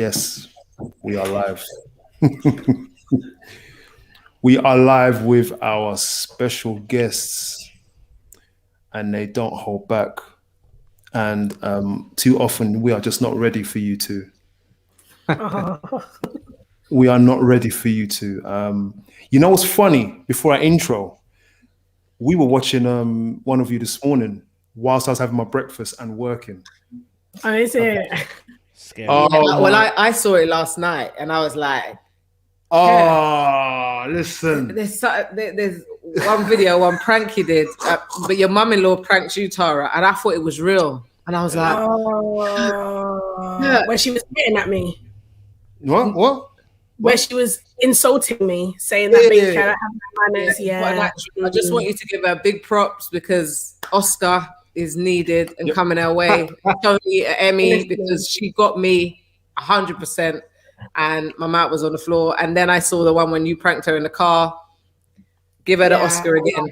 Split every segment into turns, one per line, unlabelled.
Yes, we are live. We are live with our special guests, and they don't hold back. And too often, we are just not ready for you to. We are not ready for you to. You know what's funny? Before our intro, we were watching one of you this morning whilst I was having my breakfast and working.
Oh, is it?
Scary.
Oh, well, I saw it last night, and I was like,
"Oh, listen."
There's one video, one prank you did, but your mum-in-law pranked you, Tara, and I thought it was real, and I was like,
where she was hitting at me.
What?
Where she was insulting me, saying that baby cannot have manners.
I just want you to give her big props because Oscar is needed and coming our way. Tony, Emmy, because she got me 100%, and my mouth was on the floor. And then I saw the one when you pranked her in the car. Give her the Oscar again.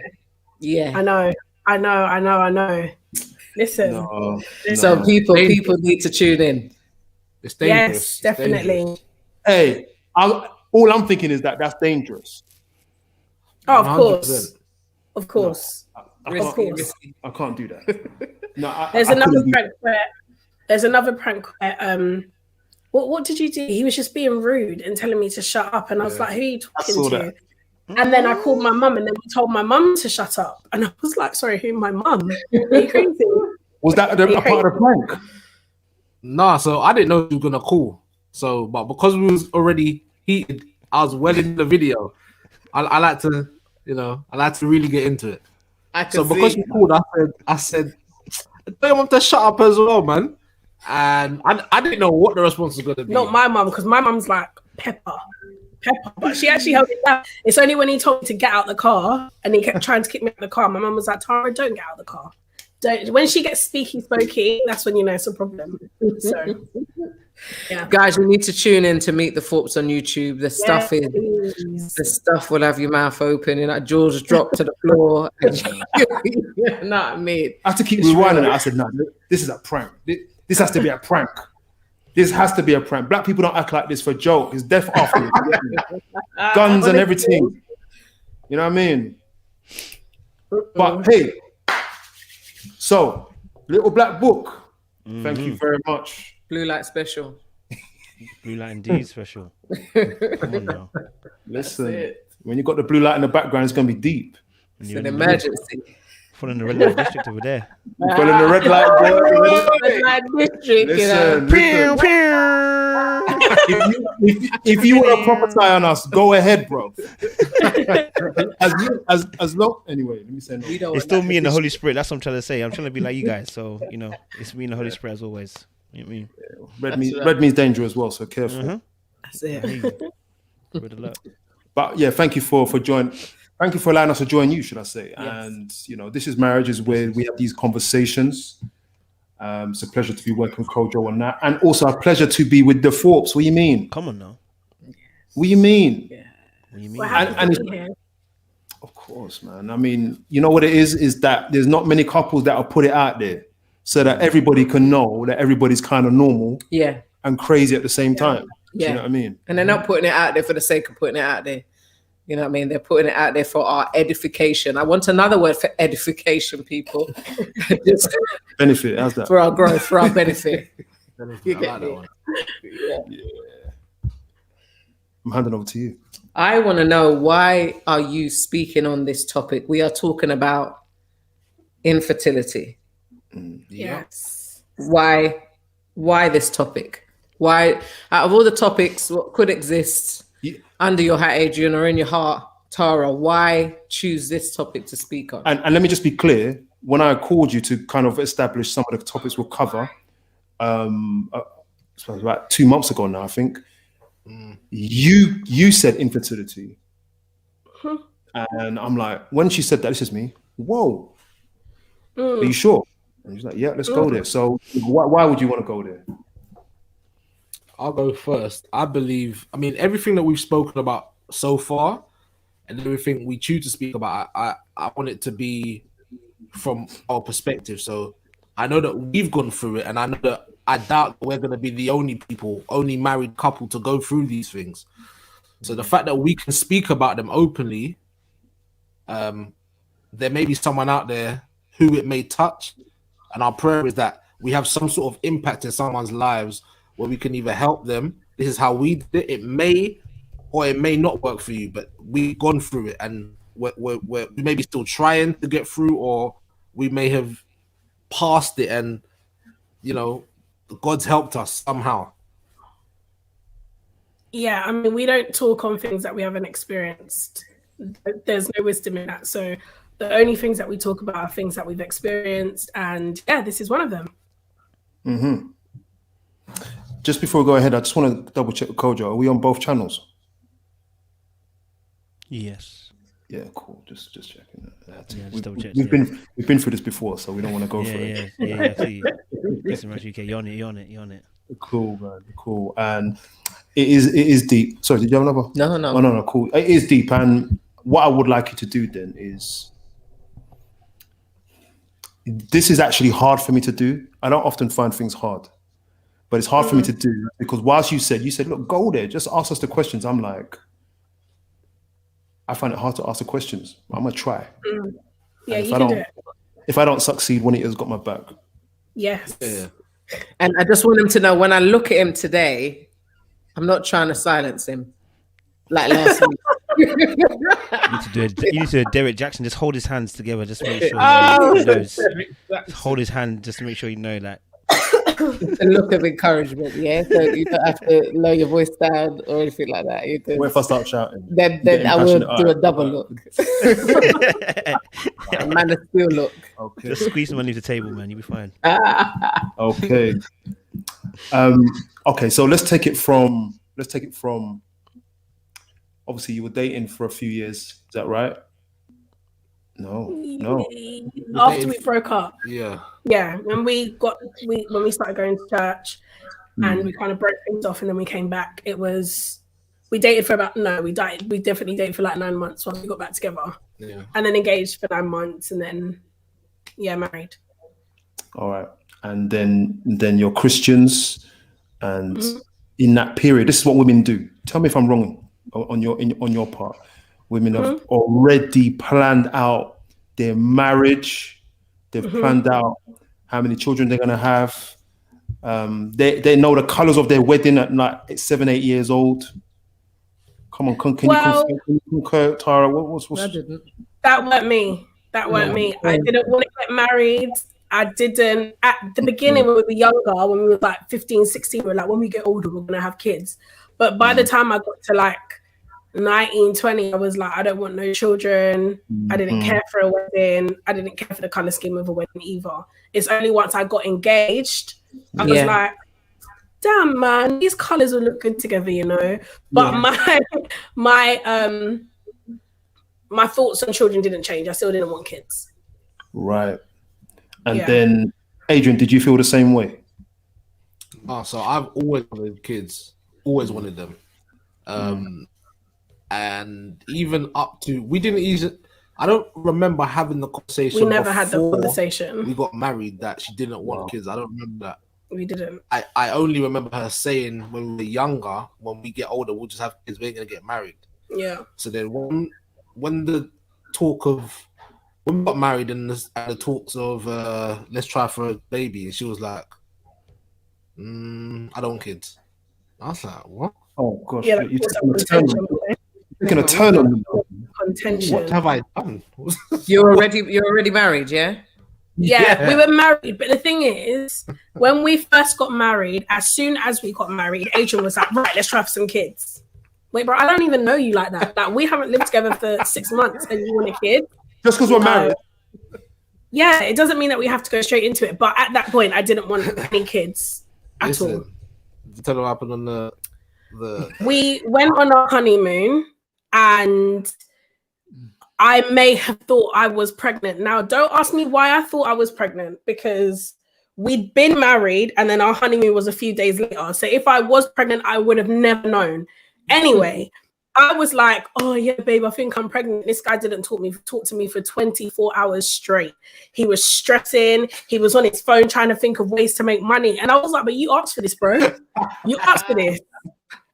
Yeah,
I know. Listen,
so people need to tune in.
It's dangerous.
Yes, definitely.
Hey, all I'm thinking is that's dangerous.
Oh, of course.
I can't do that. No,
There's another prank where what did you do? He was just being rude and telling me to shut up, and I was like, "Who are you talking to?" And then I called my mum, and then we told my mum to shut up, and I was like, "Sorry, who? My mum? Are you crazy?"
Was that a part of the prank?
Nah, so I didn't know you were gonna call. So, but because we was already heated, I was well in the video. I like to, really get into it. So because you called, I said, "Don't want to shut up as well, man." And I didn't know what the response was gonna be.
Not my mum, because my mum's like Pepper, but she actually held it down. It's only when he told me to get out the car and he kept trying to kick me out the car. My mum was like, "Tara, don't get out the car. Don't." When she gets spooky, that's when you know it's a problem. So, yeah.
Guys, you need to tune in to Meet the Thorpes on YouTube. The stuff will have your mouth open and that jaws drop to the floor. You know what I mean?
I have to keep rewinding it. I said, "No, this is a prank. This has to be a prank. This has to be a prank. Black people don't act like this for a joke. It's death afterwards. Guns and everything. You know what I mean?" But hey, so Little Black Book. Thank you very much.
Blue light special.
Blue light indeed special. Come on now.
Listen, when you got the blue light in the background, it's gonna be deep.
It's an emergency.
Full in the red light district over there.
Full in the red light,
Red light district.
Listen. If you want to prophesy on us, go ahead, bro. as long. Anyway, let me say no.
It's still me and the Holy Spirit. That's what I'm trying to say. I'm trying to be like you guys. So it's me and the Holy Spirit as always. You know what I mean?
Red means danger as well, so careful.
That's it.
But yeah, thank you for joining. Thank you for allowing us to join you, should I say? Yes. And this is Marriages where we have these conversations. It's a pleasure to be working with Kojo on that, and also a pleasure to be with the Thorpes. What do you mean?
Come on now.
What do you mean?
Yeah. What do you mean?
And of course, man. I mean, you know what it is that there's not many couples that will put it out there so that everybody can know that everybody's kind of normal, and crazy at the same time. Do you know what I mean?
And they're not putting it out there for the sake of putting it out there. You know what I mean? They're putting it out there for our edification. I want another word for edification, people.
Benefit, how's that?
For our growth, for our benefit.
You get that one.
Yeah. I'm handing over to you.
I want to know, why are you speaking on this topic? We are talking about infertility.
Yes.
Why this topic? Why, out of all the topics what could exist under your hat, Adrian, or in your heart, Tara, why choose this topic to speak on?
And let me just be clear, when I called you to kind of establish some of the topics we'll cover, about 2 months ago now, I think, you said infertility. And I'm like, when she said that, this is me, whoa, are you sure? And she's like, yeah, let's go there. So why would you want to go there?
I'll go first. I mean, everything that we've spoken about so far and everything we choose to speak about, I want it to be from our perspective. So I know that we've gone through it, and I know that I doubt we're going to be the only married couple to go through these things. So the fact that we can speak about them openly, there may be someone out there who it may touch. And our prayer is that we have some sort of impact in someone's lives where we can either help them. This is how we did it. It may or it may not work for you, but we've gone through it, and we may be still trying to get through, or we may have passed it, and God's helped us somehow.
Yeah, I mean, we don't talk on things that we haven't experienced. There's no wisdom in that. So the only things that we talk about are things that we've experienced, and yeah, this is one of them.
Mm-hmm. Just before we go ahead, I just want to double check with Kojo. Are we on both channels?
Yes.
Yeah, cool. Just checking that.
Yeah, just double check.
We've been through this before, so we don't want to go through it.
Yeah. Listen, UK, you're on it.
Cool, man. Cool. And it is deep. Sorry, did you have another?
No.
Oh, no. Cool. It is deep. And what I would like you to do then is, this is actually hard for me to do. I don't often find things hard, but it's hard for me to do because whilst you said, look, go there, just ask us the questions. I'm like, I find it hard to ask the questions. I'm gonna try.
Yeah, you can do it.
If I don't succeed, Juanita's got my back.
Yes.
Yeah.
And I just want him to know, when I look at him today, I'm not trying to silence him like last week.
You need to do a Derek Jackson. Just hold his hands together. Just make sure he knows. Hold his hand just to make sure you know that.
It's a look of encouragement, yeah. So you don't have to lower your voice down or anything like that. You can,
what if I start shouting?
Then I will do a double look. A man of steel look.
Okay.
Just squeeze him underneath the table, man. You'll be fine.
Okay. Okay. So let's take it from. Obviously, you were dating for a few years. Is that right? No.
After we broke up.
Yeah.
Yeah. When we started going to church, and we kind of broke things off, and then we came back. We dated for we definitely dated for like 9 months when we got back together.
Yeah.
And then engaged for 9 months, and then married. All
right. And then you're Christians, and in that period, this is what women do. Tell me if I'm wrong on your part. Women have already planned out their marriage. They've planned out how many children they're going to have. They know the colors of their wedding at like 7, 8 years old. Come on, can you concur, Tara? What's
That weren't me. I didn't want to get married. I didn't. At the beginning, when we were younger, when we were like 15, 16, we were like, when we get older, we're going to have kids. But by the time I got to like 19, 20, I was like, I don't want no children. I didn't care for a wedding. I didn't care for the color scheme of a wedding either. It's only once I got engaged, I was like, damn, man, these colors will look good together, But my thoughts on children didn't change. I still didn't want kids.
Right. And then, Adrian, did you feel the same way?
So I've always wanted kids. Always wanted them. And even up to, I don't remember having the conversation.
We never had the conversation.
We got married that she didn't want kids. I don't remember that.
We didn't.
I only remember her saying when we were younger, when we get older, we'll just have kids. We ain't gonna get married.
Yeah.
So then when we got married and the talks of let's try for a baby, and she was like, I don't want kids. I was like, what?
Oh gosh,
yeah,
you're taking a turn on me.
Contention.
What have I done?
You're already married, yeah?
Yeah, we were married. But the thing is, when we first got married, as soon as we got married, Adrian was like, right, let's try for some kids. Wait, bro, I don't even know you like that. Like, we haven't lived together for 6 months and you want a kid?
Just because we're married?
Yeah, it doesn't mean that we have to go straight into it. But at that point, I didn't want any kids at all.
Tell them what happened on the...
We went on our honeymoon and I may have thought I was pregnant. Now, don't ask me why I thought I was pregnant, because we'd been married and then our honeymoon was a few days later. So if I was pregnant, I would have never known. Anyway, I was like, oh yeah, babe, I think I'm pregnant. This guy didn't talk to me for 24 hours straight. He was stressing. He was on his phone trying to think of ways to make money. And I was like, but you asked for this, bro. You asked for this.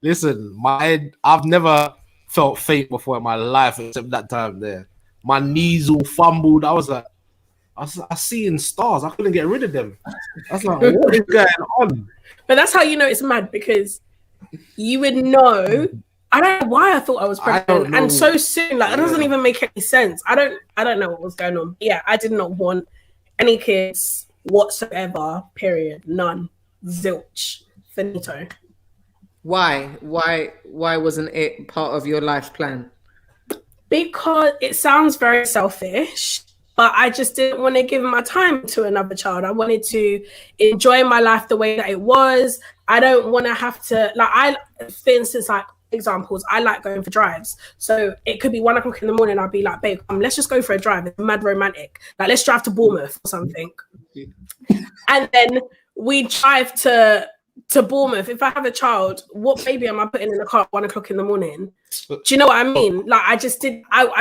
Listen, I've never felt faint before in my life except that time there. My knees all fumbled. I was like, I was seeing stars. I couldn't get rid of them. I was like, what is going on?
But that's how you know it's mad, because you would know. I don't know why I thought I was pregnant, and so soon, like, it doesn't even make any sense. I don't know what was going on. Yeah, I did not want any kids whatsoever. Period. None. Zilch. Finito.
Why wasn't it part of your life plan?
Because it sounds very selfish, but I just didn't want to give my time to another child. I wanted to enjoy my life the way that it was. I don't want to have to, like, for instance, like, examples, I like going for drives. So it could be 1 o'clock in the morning. I'll be like, babe, let's just go for a drive. It's mad romantic. Like, let's drive to Bournemouth or something. And then we drive to Bournemouth. If I have a child, what baby am I putting in the car at 1 o'clock in the morning? Do you know what I mean? Like, I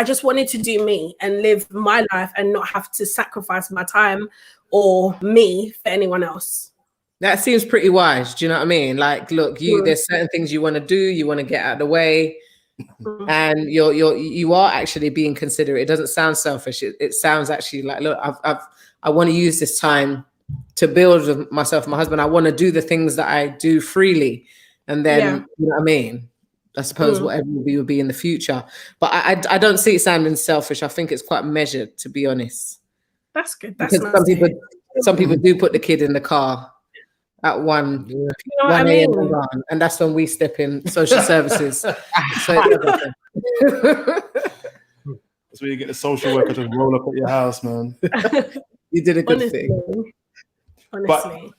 just wanted to do me and live my life and not have to sacrifice my time or me for anyone else.
That seems pretty wise. Do you know what I mean? Like, look, there's certain things you want to do, you want to get out of the way, and you are actually being considerate. It doesn't sound selfish. It sounds actually like, look, I want to use this time to build with myself and my husband. I want to do the things that I do freely, and then you know what I mean. I suppose whatever we will be in the future, but I don't see it sounding selfish. I think it's quite measured, to be honest.
That's good. That's
because
nice.
some people do put the kid in the car at 1 a.m. and that's when we step in social services. So
that's where you get the social worker to roll up at your house, man.
You did a good thing.
Honestly.
But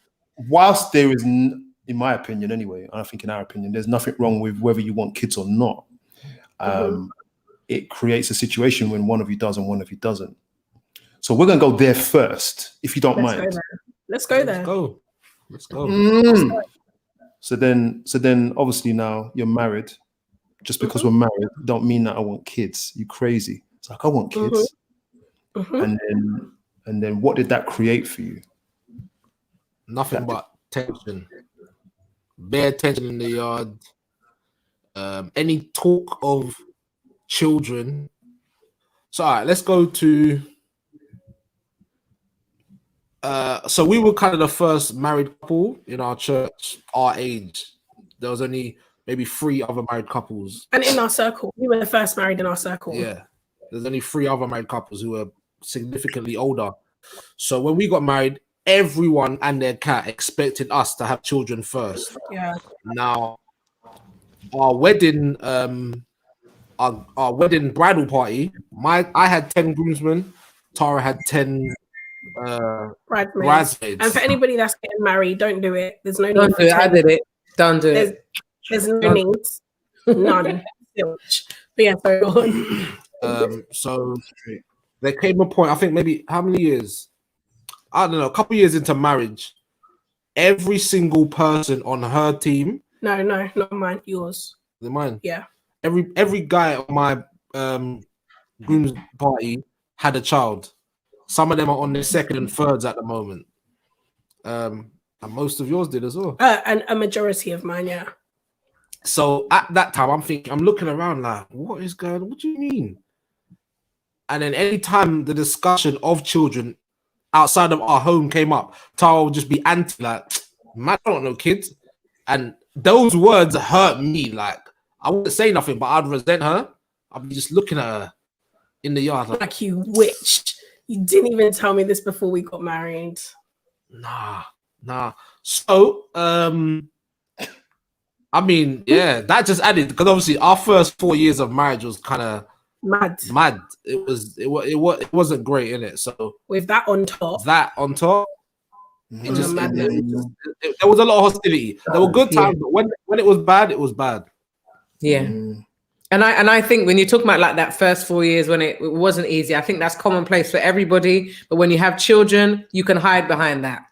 whilst there is, in my opinion anyway, I think in our opinion, there's nothing wrong with whether you want kids or not. It creates a situation when one of you does and one of you doesn't. So we're going to go there first, if you don't mind.
Let's go there.
Let's go.
So then obviously now you're married. Just because we're married don't mean that I want kids. You crazy. It's like, I want kids. And then what did that create for you?
Nothing but tension. Bare tension in the yard. Any talk of children. So all right, let's go to so we were kind of the first married couple in our church, our age. There was only maybe 3 other married couples.
And in our circle, we were the first married in our circle.
Yeah. There's only 3 other married couples who were significantly older. So when we got married, everyone and their cat expected us to have children first.
Yeah.
Now, our wedding, our wedding bridal party, I had 10 groomsmen, Tara had 10 bridesmaids.
And for anybody that's getting married, don't do it. There's no need.
Don't do it. I did it. Don't do it.
There's no need. None. But yeah, so go on.
So there came a point, I think maybe how many years? I don't know, a couple years into marriage, every single person on her team.
No, not mine. Yours.
Is it mine?
Yeah.
Every guy on my groom's party had a child. Some of them are on their 2nd and 3rds at the moment. And most of yours did as well.
And a majority of mine, yeah.
So at that time, I'm looking around like, what is going on? What do you mean? And then anytime the discussion of children outside of our home came up, Tara would just be anti, like, man, I don't know kids. And those words hurt me. Like, I wouldn't say nothing, but I'd resent her. I'd be just looking at her in the yard.
Like you witch. You didn't even tell me this before we got married.
Nah. So, I mean, yeah, that just added, because obviously our first 4 years of marriage was kind of mad. It wasn't great, innit? So
with that on top,
there was a lot of hostility. There were good times, but when it was bad, it was bad.
Yeah. And I think when you talk about like that first 4 years when it wasn't easy, I think that's commonplace for everybody. But when you have children, you can hide behind that.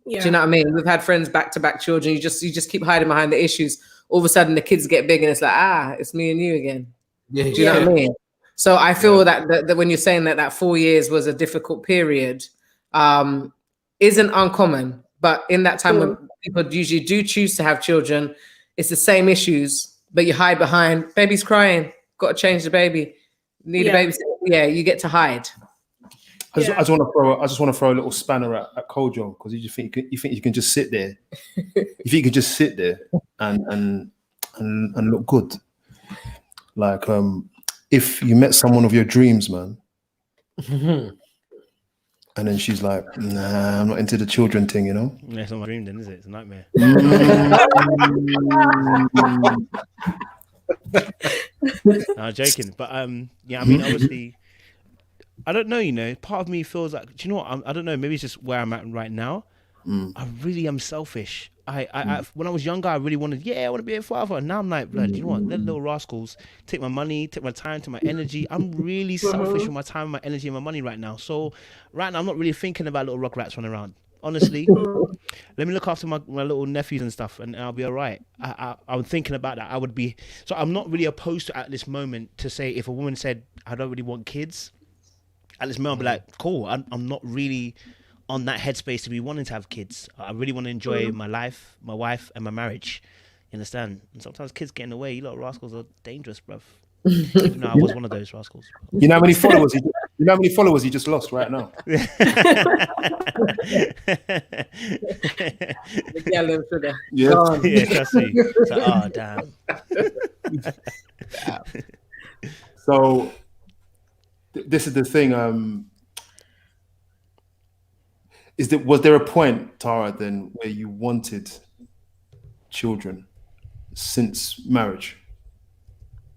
Yeah. Do you know what I mean? We've had friends back-to-back children. You just keep hiding behind the issues. all of a sudden the kids get big and it's like, it's me and you again.
Yeah,
Do you know what I mean? So I feel that when you're saying that 4 years was a difficult period, isn't uncommon. But in that time when people usually do choose to have children, it's the same issues, but you hide behind baby's crying, got to change the baby, need a baby. Yeah, you get to hide.
I just want to throw a little spanner at Kojo, because you think you can just sit there. You think you can just sit there and look good. Like if you met someone of your dreams, man, and then she's like, "Nah, I'm not into the children thing," you know.
Yeah, it's not my dream, then, is it? It's a nightmare. I'm joking, but yeah, I mean, obviously, I don't know. You know, part of me feels like, do you know what? I don't know. Maybe it's just where I'm at right now. I really am selfish. I when I was younger, I really wanted, I want to be a father. And now I'm like, blood, you know what? Let little rascals take my money, take my time, take my energy. I'm really selfish with my time, my energy, and my money right now. So right now, I'm not really thinking about little rugrats running around. Honestly, let me look after my little nephews and stuff, and I'll be all right. I'm thinking about that. So I'm not really opposed to, at this moment, to say, if a woman said, I don't really want kids, at this moment, I'll be like, cool. I'm not really on that headspace to be wanting to have kids. I really want to enjoy my life, my wife, and my marriage. You understand? And sometimes kids get in the way. You little rascals are dangerous, bruv. Even though I was one of those rascals.
You know how many followers? You know how many followers he just lost right now?
Yes.
Yeah, trust me. So, damn.
So this is the thing. Was there a point, Tara, then, where you wanted children since marriage?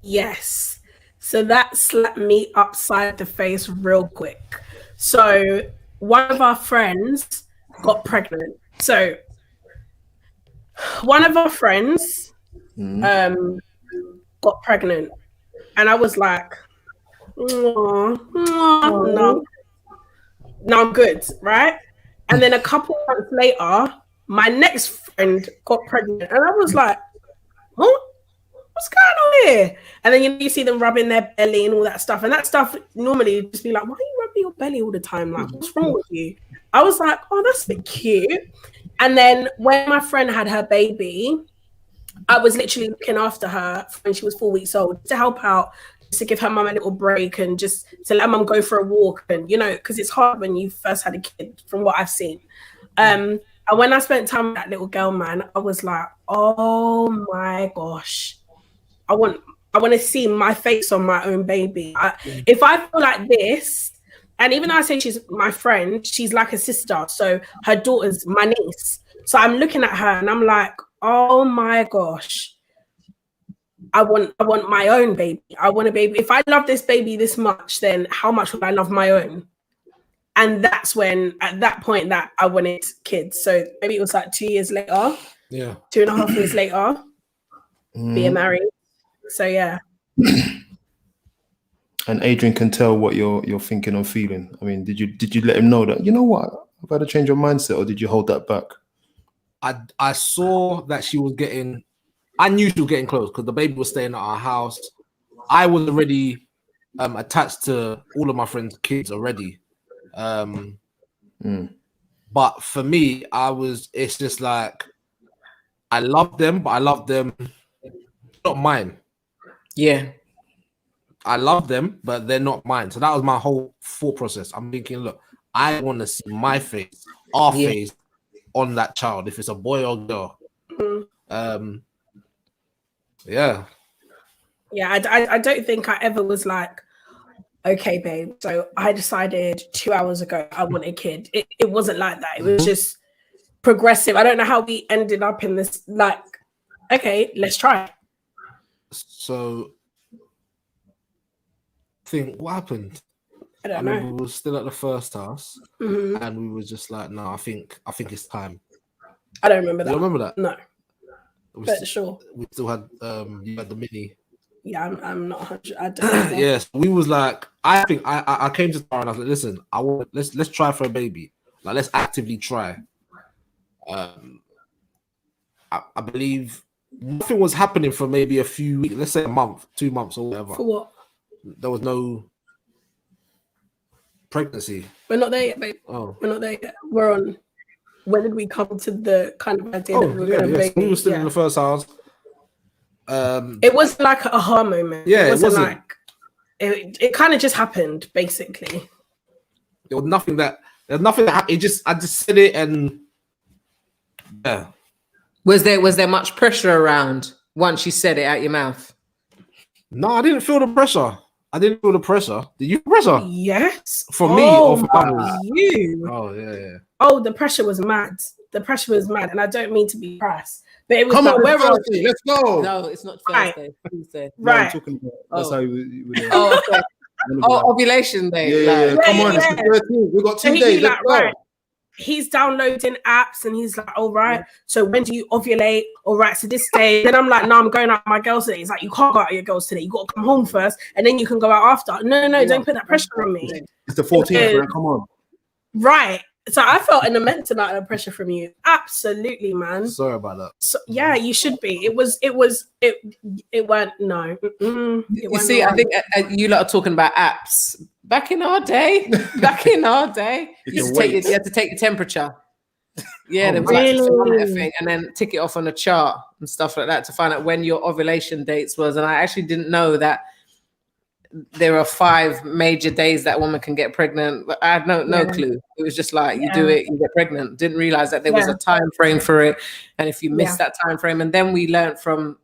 Yes. So that slapped me upside the face real quick. So one of our friends got pregnant. So one of our friends got pregnant. And I was like, no, I'm good, right? And then a couple months later, my next friend got pregnant. And I was like, huh? What's going on here? And then you see them rubbing their belly and all that stuff. And that stuff normally just be like, why are you rubbing your belly all the time? Like, what's wrong with you? I was like, oh, that's a bit cute. And then when my friend had her baby, I was literally looking after her when she was 4 weeks old to help out, just to give her mum a little break and just to let mum go for a walk. And, you know, because it's hard when you first had a kid, from what I've seen. And when I spent time with that little girl, man, I was like, oh my gosh. I want to see my face on my own baby. If I feel like this, and even though I say she's my friend, she's like a sister. So her daughter's my niece. So I'm looking at her and I'm like, oh my gosh, I want my own baby. I want a baby. If I love this baby this much, then how much would I love my own? And that's when, at that point, that I wanted kids. So maybe it was like 2 years later. Yeah. 2.5 years later, being married. So yeah.
And Adrian can tell what you're thinking or feeling. I mean, did you let him know that, you know what, I've had to change your mindset, or did you hold that back?
I saw that she was getting, I knew she was getting close because the baby was staying at our house. I was already attached to all of my friends' kids already. But for me, it's just like, I love them, but I love them not mine.
Yeah.
I love them, but they're not mine. So that was my whole thought process. I'm thinking, look, I want to see my face, our face on that child, if it's a boy or girl. Yeah.
Yeah, I don't think I ever was like, okay, babe, so I decided 2 hours ago I want a kid. It wasn't like that. It was just progressive. I don't know how we ended up in this, like, okay, let's try.
So, what happened?
I don't know.
We were still at the first house, and we were just like, no, I think it's time.
I don't remember that.
You remember that?
No. But sure.
We still had you had the mini.
Yeah, I'm not 100. I don't know.
Yes, we was like, I think I came to Tara and I was like, listen, let's try for a baby. Like, let's actively try. I believe nothing was happening for maybe a few weeks, let's say a month, 2 months, or whatever.
For what?
There was no pregnancy.
We're not there yet, babe.
Oh,
We're not there yet. We're on. When did we come to the kind of idea that we were going to make?
We were still in the first house.
It was like an aha moment.
Yeah,
it wasn't.
Like
it kind of just happened, basically.
There was nothing that happened. I just said it, and yeah.
Was there much pressure around once you said it out your mouth?
No, I didn't feel the pressure. Did you feel pressure?
Yes.
For me or for others?
You.
Oh, yeah.
Oh, the pressure was mad. And I don't mean to be crass, but it was
Come
like,
on,
where was
Thursday, let's go.
No, it's not Thursday. Tuesday.
No, I'm
right?
talking about, that's how we
Oh, okay. Ovulation day.
Yeah. Come on, it's the 13th. We've got 2 days. Let's go.
Right. He's downloading apps and he's like, all right, so when do you ovulate? All right, so this day. Then I'm like, no, I'm going out with my girls today. He's like, you can't go out with your girls today. You got to come home first and then you can go out after. No, don't put that pressure on me.
It's the 14th, man. Come on.
Right. So I felt an immense amount of pressure from you. Absolutely, man.
Sorry about that.
So, yeah, you should be. It weren't, no.
You see, I think you lot are talking about apps. Back in our day, you had to take your temperature. Yeah, there was like a thermometer thing, and then tick it off on a chart and stuff like that to find out when your ovulation dates was. And I actually didn't know that there are 5 major days that a woman can get pregnant. I had no clue. It was just like you do it, you get pregnant. Didn't realize that there was a time frame for it, and if you miss that time frame, and then we learned from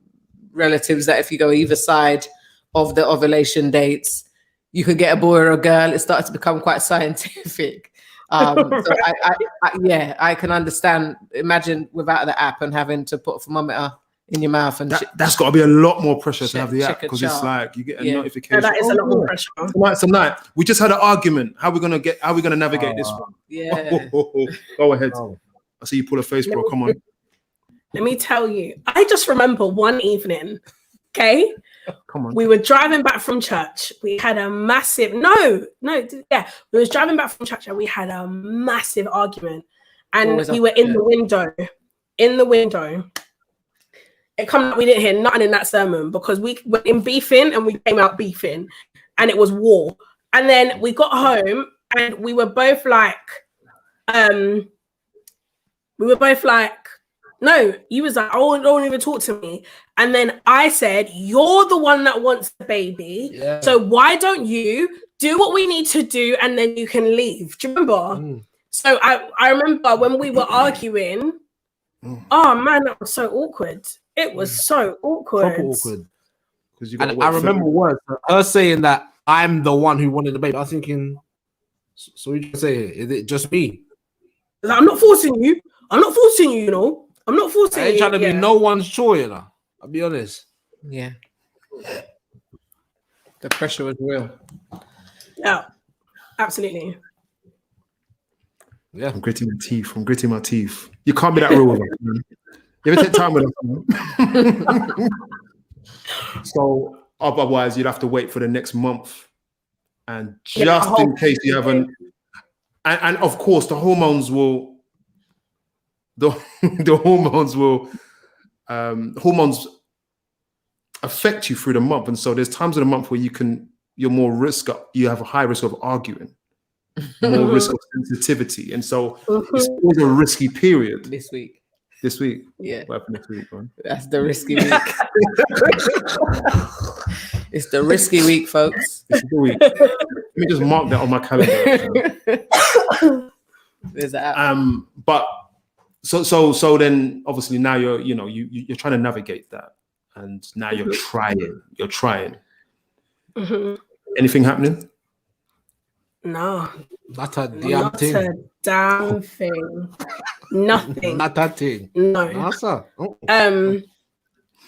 relatives that if you go either side of the ovulation dates, you could get a boy or a girl. It started to become quite scientific. So I can understand. Imagine without the app and having to put a thermometer in your mouth, and
that's got to be a lot more pressure to have the app, because it's like you get a notification.
That is a lot more pressure.
Tonight, we just had an argument. How are we gonna navigate this one?
Yeah.
Go ahead. I see you pull a face, bro. Come on.
Let me tell you. I just remember one evening. Okay.
Come on.
We were driving back from church. We had a massive we was driving back from church and we had a massive argument. And we were in the window. It come out we didn't hear nothing in that sermon because we went in beefing and we came out beefing and it was war. And then we got home and we were both like, no, you was like, oh, don't even talk to me. And then I said, you're the one that wants the baby. Yeah. So why don't you do what we need to do and then you can leave? Do you remember? So I remember when we were arguing, oh man, that was so awkward. It was so awkward.
Proper awkward. And I remember words, her saying that I'm the one who wanted the baby. I was thinking, so what you say here? Is it just me?
Like, I'm not forcing you, you know. I'm not forcing you.
I ain't trying to be no one's chore, you know. I'll be honest.
Yeah. The pressure was real.
Yeah, absolutely.
Yeah.
I'm gritting my teeth. You can't be that real with us, man. You ever take time with us, man? So otherwise you'd have to wait for the next month. And just in case you haven't, and of course the hormones will hormones affect you through the month, and so there's times of the month where you have a high risk of arguing, more risk of sensitivity, and so it's always a risky period. This week,
yeah.
What happened this week, man?
That's the risky week. It's the risky week, folks.
It's the week. Let me just mark that on my calendar.
There's that.
But so then obviously now you're trying to navigate that, and now you're trying. Anything happening?
No,
not a damn thing.
Not a damn thing. Nothing.
Not that thing.
No.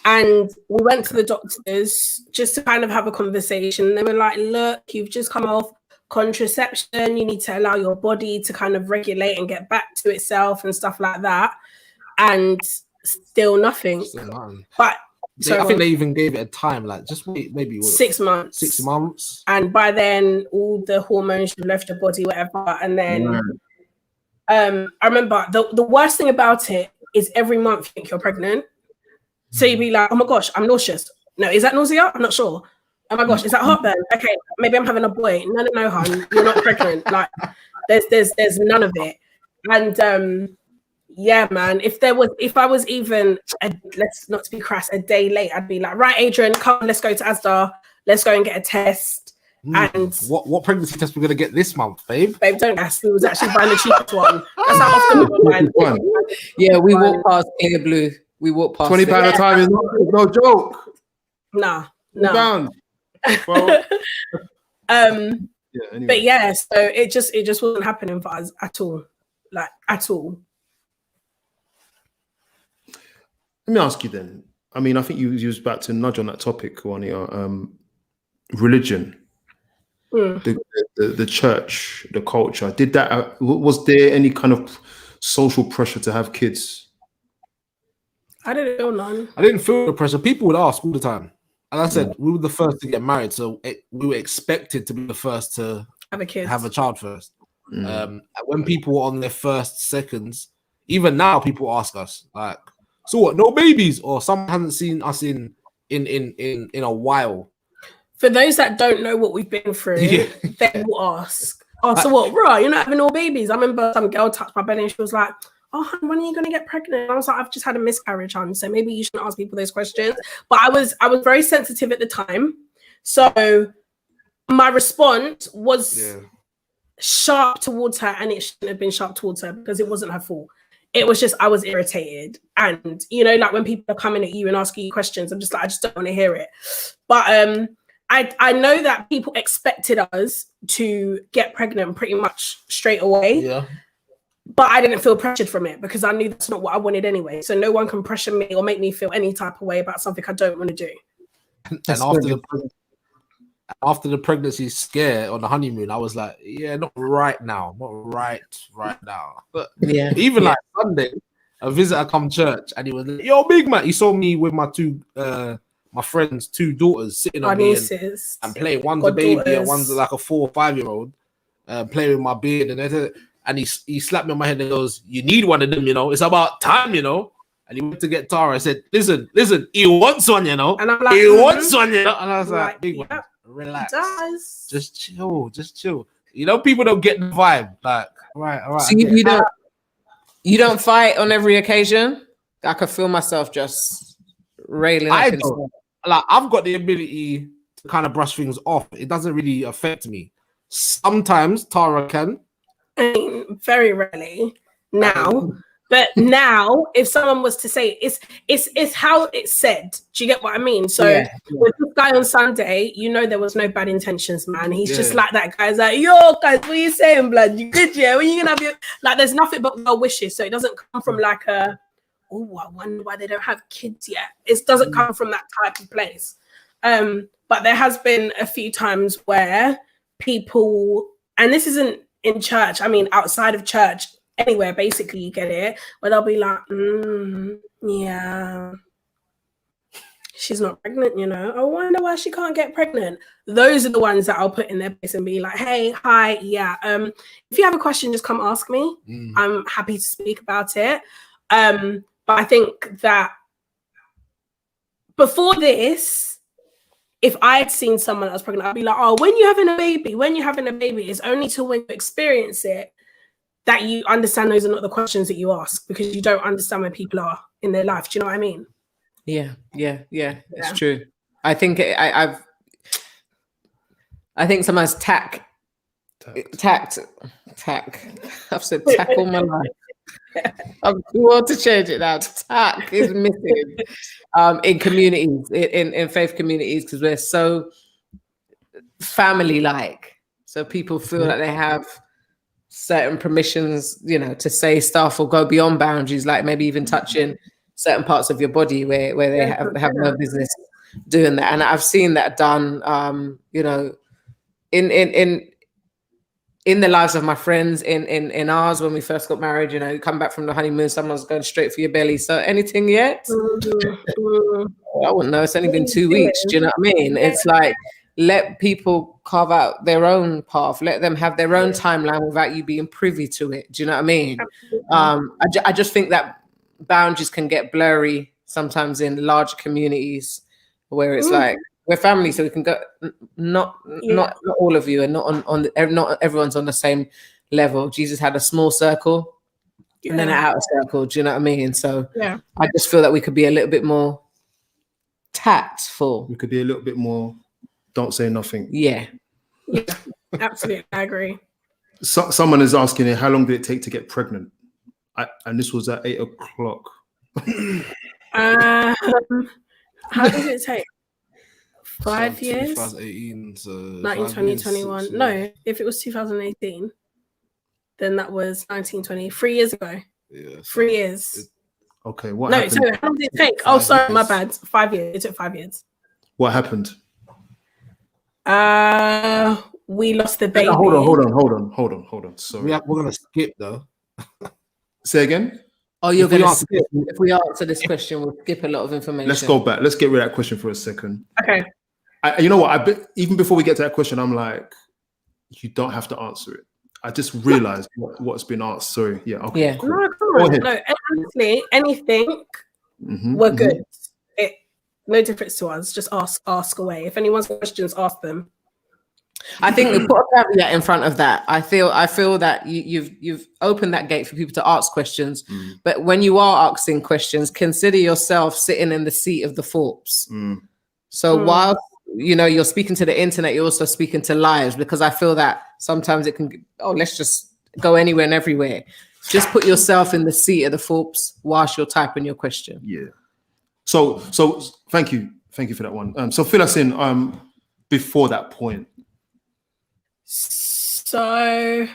And we went to the doctors just to kind of have a conversation. They were like, look, you've just come off contraception. You need to allow your body to kind of regulate and get back to itself and stuff like that. And still nothing. But
I think they even gave it a time, like just wait, maybe
6 months.
6 months.
And by then, all the hormones have left your body, whatever. And then I remember the worst thing about it is every month you think you're pregnant. So you'd be like, oh my gosh, I'm nauseous. No, is that nausea? I'm not sure. Oh my gosh, is that heartburn? Okay, maybe I'm having a boy. No, hon, you're not pregnant. Like, there's none of it. And yeah, man, if I was even let's not to be crass, a day late, I'd be like, right, Adrian, come, let's go to Asda, let's go and get a test. And
what pregnancy test we're gonna get this month, babe?
Babe, don't ask. We was actually buying the cheapest one. That's how often we were buying.
Yeah, we walked past Clear Blue. We walked past
£20 a time is no joke.
Nah.
Well, anyway.
But yeah, so it just wasn't happening for us at all. Like, at all.
Let me ask you then. I mean, I think you was about to nudge on that topic, Juanita. Religion, the church, the culture. Did that? Was there any kind of social pressure to have kids?
I didn't feel none.
I didn't feel the pressure. People would ask all the time. And I said, we were the first to get married, so we were expected to be the first to have a child first. When people were on their first, seconds, even now, people ask us, like, so what, no babies? Or someone hasn't seen us in a while.
For those that don't know what we've been through, they will ask, oh, so what, bro, you're not having no babies? I remember some girl touched my belly and she was like, oh, when are you going to get pregnant? And I was like, I've just had a miscarriage, hon, so maybe you shouldn't ask people those questions. But I was very sensitive at the time. So my response was sharp towards her, and it shouldn't have been sharp towards her because it wasn't her fault. It was just, I was irritated. And, you know, like when people are coming at you and asking you questions, I'm just like, I just don't want to hear it. But I know that people expected us to get pregnant pretty much straight away. Yeah. But I didn't feel pressured from it because I knew that's not what I wanted anyway. So no one can pressure me or make me feel any type of way about something I don't want to do.
And after the pregnancy scare on the honeymoon, I was like, yeah, not right now. Not right now. But even like Sunday, a visitor come church and he was like, yo, big man. He saw me with my my friend's two daughters sitting on me and playing. One's a baby and one's like a 4 or 5 year old, playing with my beard and he slapped me on my head and goes, you need one of them, you know. It's about time, you know. And he went to get Tara. I said, listen, he wants one, you know.
And I'm like,
he wants one, you know. And I was like, big one, relax. Just chill. You know, people don't get the vibe. Like, all right.
So you don't fight on every occasion? I could feel myself just railing.
I've got the ability to kind of brush things off. It doesn't really affect me. Sometimes Tara can.
I mean, very rarely now. But now, if someone was to say it's how it's said. Do you get what I mean? So with this guy on Sunday, you know there was no bad intentions, man. He's just like that guy. He's like, yo, guys, what are you saying, blood? You good, yeah? When you gonna have your like? There's nothing but well wishes. So it doesn't come from like a, oh, I wonder why they don't have kids yet. It doesn't come from that type of place. But there has been a few times where people, and this isn't in church, I mean outside of church, anywhere basically you get it, where they'll be like, yeah, she's not pregnant, you know. I wonder why she can't get pregnant. Those are the ones that I'll put in their place and be like, hey, hi, yeah. If you have a question, just come ask me. I'm happy to speak about it. But I think that before this, if I had seen someone that was pregnant, I'd be like, oh, when you're having a baby, it's only till when you experience it that you understand those are not the questions that you ask, because you don't understand where people are in their life. Do you know what I mean?
Yeah. It's true. I think I think sometimes tact. I've said tack all my life. I want to change it now. Tack is missing in communities, in faith communities, because we're so family-like. So people feel like they have certain permissions, you know, to say stuff or go beyond boundaries, like maybe even touching certain parts of your body where they have no business doing that. And I've seen that done, you know, in the lives of my friends, in ours, when we first got married, you know, you come back from the honeymoon, someone's going straight for your belly. So anything yet? I wouldn't know. It's only been 2 weeks. Do you know what I mean? It's like, let people carve out their own path. Let them have their own timeline without you being privy to it. Do you know what I mean? I just think that boundaries can get blurry sometimes in large communities where it's like we're family, so we can go. Not all of you, and not everyone's on the same level. Jesus had a small circle and then an outer circle. Do you know what I mean? So I just feel that we could be a little bit more tactful.
We could be a little bit more. Don't say nothing.
Yeah, absolutely, I agree.
So, someone is asking here, how long did it take to get pregnant? And this was at 8 o'clock.
How did it take? 5 years?
2018 to
1920, 21. No, if it was 2018, then that was 1920. 3 years ago.
Yeah.
3 years.
Okay, what
no,
happened?
so how long did it take? Oh, sorry, my bad. 5 years. It took 5 years.
What happened?
We lost the baby.
Hold on. Sorry.
We're gonna skip though.
Say again?
Oh, you're going to skip. If we answer this question, we'll skip a lot of information.
Let's go back. Let's get rid of that question for a second.
Okay.
You know what? Even before we get to that question, I'm like, you don't have to answer it. I just realized what's been asked. Sorry. Yeah. Okay.
Yeah.
Cool.
No, honestly, anything, we're good. No difference to us. Just ask away. If anyone's got questions, ask them.
I think we put a caveat in front of that. I feel that you've opened that gate for people to ask questions, but when you are asking questions, consider yourself sitting in the seat of the Thorpes. So while you're speaking to the internet, you're also speaking to lives, because I feel that sometimes it can let's just go anywhere and everywhere. Just put yourself in the seat of the Thorpes whilst you're typing your question.
Yeah. So thank you for that one. So fill us in before that point.
So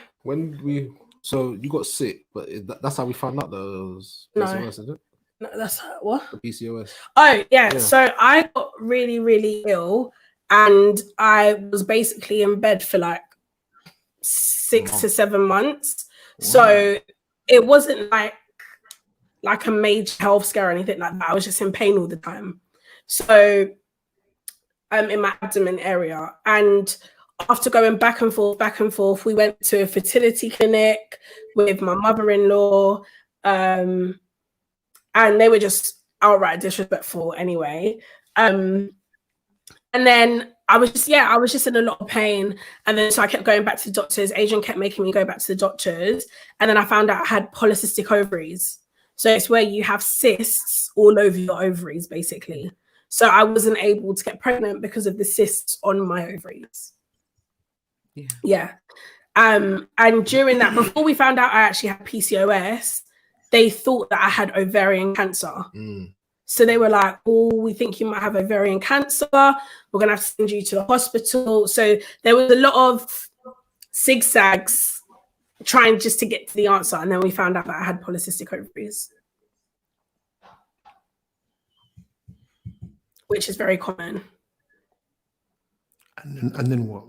you got sick, but that's how we found out those PCOS, is it?
No, that's what?
The PCOS.
Oh yeah. So I got really, really ill, and I was basically in bed for like 6 to 7 months. Wow. So it wasn't like a major health scare or anything like that. I was just in pain all the time. So in my abdomen area, and after going back and forth, we went to a fertility clinic with my mother-in-law, and they were just outright disrespectful anyway. And then I was just in a lot of pain. And then so I kept going back to the doctors. Adrian kept making me go back to the doctors. And then I found out I had polycystic ovaries. So it's where you have cysts all over your ovaries, basically. So I wasn't able to get pregnant because of the cysts on my ovaries. Yeah. And during that, before we found out I actually had PCOS, they thought that I had ovarian cancer. So they were like, oh, we think you might have ovarian cancer. We're going to have to send you to the hospital. So there was a lot of zigzags trying just to get to the answer. And then we found out that I had polycystic ovaries, which is very common.
And then what?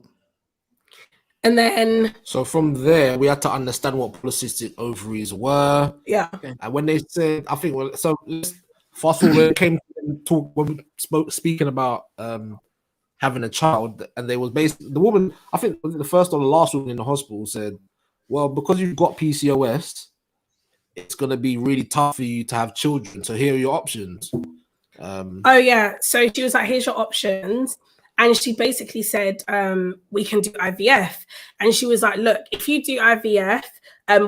And then...
So from there, we had to understand what polycystic ovaries were.
Yeah.
And when they said, I think, so fast forward, came to talk when we speaking about having a child, and they was basically, the woman, I think the first or the last woman in the hospital said, well, because you've got PCOS, it's going to be really tough for you to have children. So here are your options.
Oh, yeah. So she was like, here's your options. And she basically said, we can do IVF. And she was like, look, if you do IVF,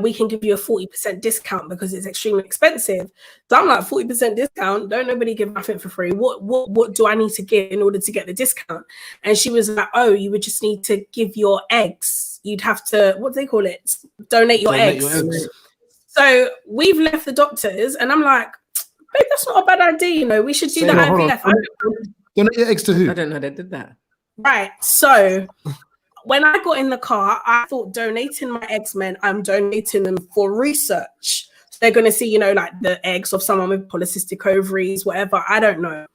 we can give you a 40% discount because it's extremely expensive. So I'm like, 40% discount? Don't nobody give nothing for free. What do I need to give in order to get the discount? And she was like, oh, you would just need to give your eggs. You'd have to, what do they call it? Donate your eggs. So we've left the doctors, and I'm like, babe, that's not a bad idea. We should do the IVF.
Donate your eggs to who?
I don't know they did that.
Right. So when I got in the car, I thought donating my eggs meant I'm donating them for research. So they're going to see, like the eggs of someone with polycystic ovaries, whatever. I don't know.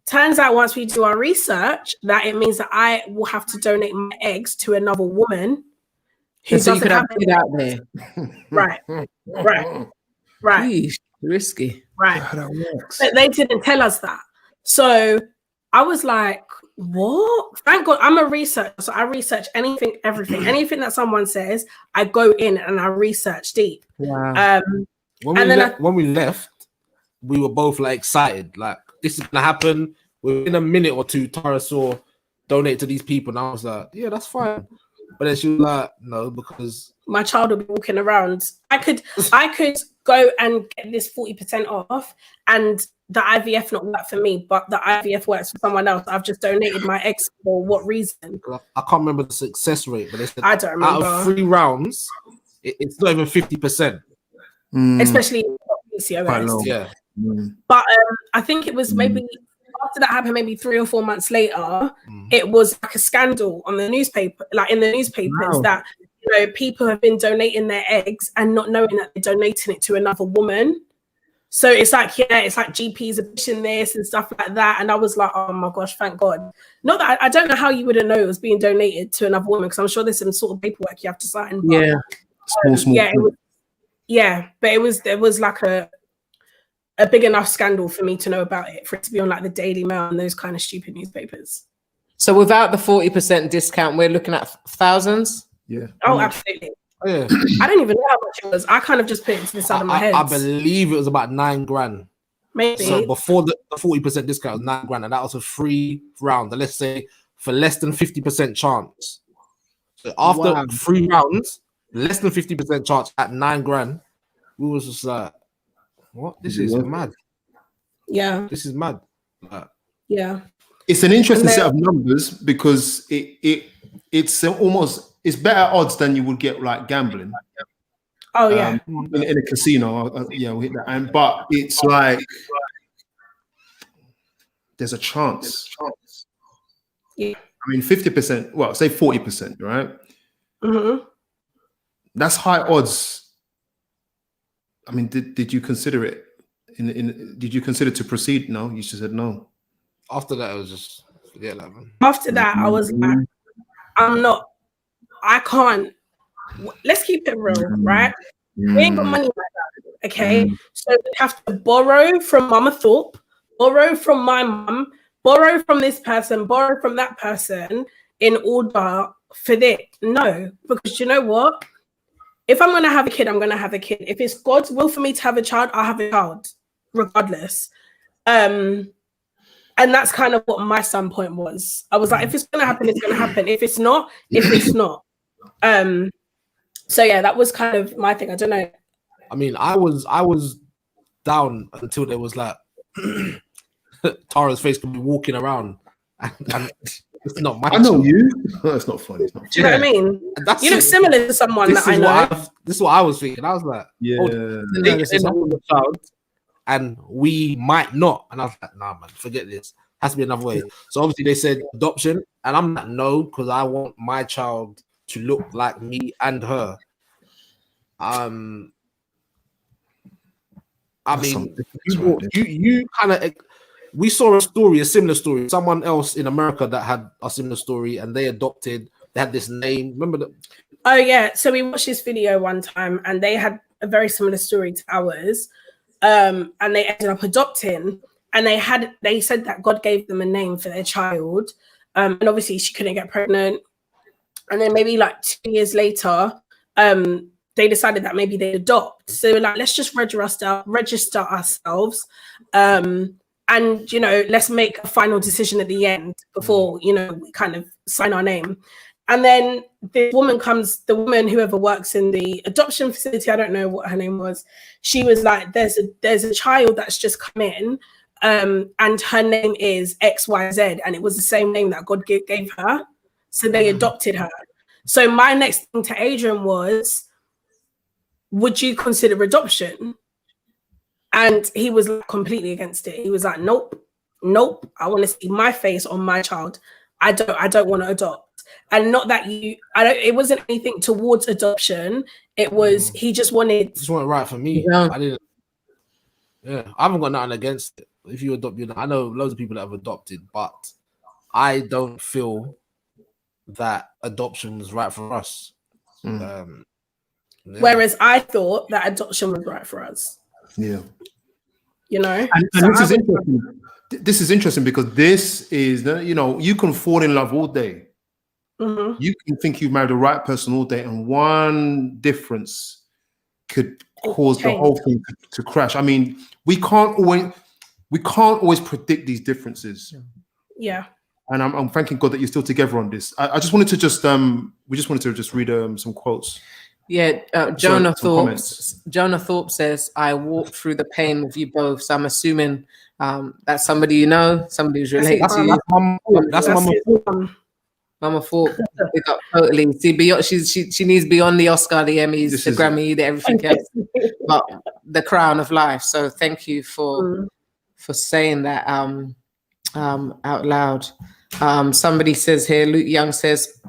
Turns out once we do our research, that it means that I will have to donate my eggs to another woman who
so
doesn't
you
have
it out there.
Right.
Eesh, risky.
Right.
How that works.
But they didn't tell us that. So I was like, what? Thank God I'm a researcher. So I research everything that someone says, I go in and I research deep.
Wow. When we left, we were both like excited, like this is gonna happen within a minute or two. Tara saw donate to these people, and I was like, yeah, that's fine. But then she was like, no, because
my child will be walking around. I could go and get this 40% off, and the IVF not work for me, but the IVF works for someone else. I've just donated my eggs for what reason?
I can't remember the success rate, but they said
I don't remember.
Out of 3 rounds, it's not even 50%.
Especially PCOS.
Yeah.
But I think it was maybe after that happened, maybe 3 or 4 months later, it was like a scandal on the newspaper, like in the newspapers, that people have been donating their eggs and not knowing that they're donating it to another woman. So it's like, it's like GPs are pushing this and stuff like that. And I was like, oh my gosh, thank God. Not that I don't know how you would have known it was being donated to another woman, because I'm sure there's some sort of paperwork you have to sign. But, but it was like a big enough scandal for me to know about it, for it to be on like the Daily Mail and those kind of stupid newspapers.
So without the 40% discount, we're looking at thousands?
Yeah.
Oh, absolutely.
Oh, yeah.
I don't even know how much it was. I kind of just put it to the side of my head.
I believe it was about 9 grand.
Maybe.
So before the 40% discount was 9 grand, and that was a free round. And let's say for less than 50% chance. So after 3 rounds, less than 50% chance at 9 grand, we was just like, what? This is mad.
Yeah.
This is mad.
Yeah.
It's an interesting set of numbers, because it's almost, it's better odds than you would get like gambling.
Oh yeah.
In a casino, we'll hit that. But it's like there's a chance.
Yeah.
I mean, 50%. Well, say 40%, right? That's high odds. I mean, did you consider it? Did you consider to proceed? No, you just said no.
After that, it was just forget that, man.
After that, I was like, I can't. Let's keep it real, right? We ain't got money like that, okay? So we have to borrow from Mama Thorpe, borrow from my mum, borrow from this person, borrow from that person in order for this. No, because you know what? If I'm going to have a kid, I'm going to have a kid. If it's God's will for me to have a child, I'll have a child, regardless. And that's kind of what my standpoint was. I was like, if it's going to happen, it's going to happen. If it's not, it's not. So yeah, that was kind of my thing. I don't know.
I mean, I was down until there was like Tara's face could be walking around, and it's not my.
I know you. That's not funny. It's not funny.
Do you know what I mean? You look similar to someone that I know.
This is what I was thinking. I was like, child, and we might not. And I was like, nah, man, forget this. Has to be another way. So obviously they said adoption, and I'm like, no, because I want my child to look like me and her. I mean, you kind of, we saw a similar story. Someone else in America that had a similar story, and they adopted. They had this name. Remember that?
Oh yeah. So we watched this video one time, and they had a very similar story to ours. And they ended up adopting, and they said that God gave them a name for their child. And obviously she couldn't get pregnant. And then maybe like 2 years later, they decided that maybe they'd adopt. So like, let's just register ourselves. And, let's make a final decision at the end before, we kind of sign our name. And then the woman, whoever works in the adoption facility, I don't know what her name was. She was like, there's a child that's just come in, and her name is XYZ. And it was the same name that God gave her. So they adopted her. So my next thing to Adrian was, would you consider adoption? And he was like completely against it. He was like, nope. I want to see my face on my child. I don't want to adopt. And not that it wasn't anything towards adoption. It was, he just wanted.
This wasn't right for me.
Yeah.
I haven't got nothing against it. If you adopt, I know loads of people that have adopted, but I don't feel that adoption was right for us.
Whereas I thought that adoption was right for us.
Yeah.
And
so this is interesting. This is interesting because this is, you can fall in love all day. You can think you married the right person all day, and one difference could caused the whole thing to crash. I mean, we can't always predict these differences.
Yeah.
And I'm thanking God that you're still together on this. I just wanted to we just wanted to just read some quotes.
Yeah, Jonah Thorpe says, I walked through the pain with you both. So I'm assuming that's somebody you know, somebody who's related to you.
That's
Mama Thorpe. Pick up totally. See, she needs beyond the Oscar, the Emmys, the Grammy, the everything else, but the crown of life. So thank you for saying that out loud. Somebody says here, Luke Young says,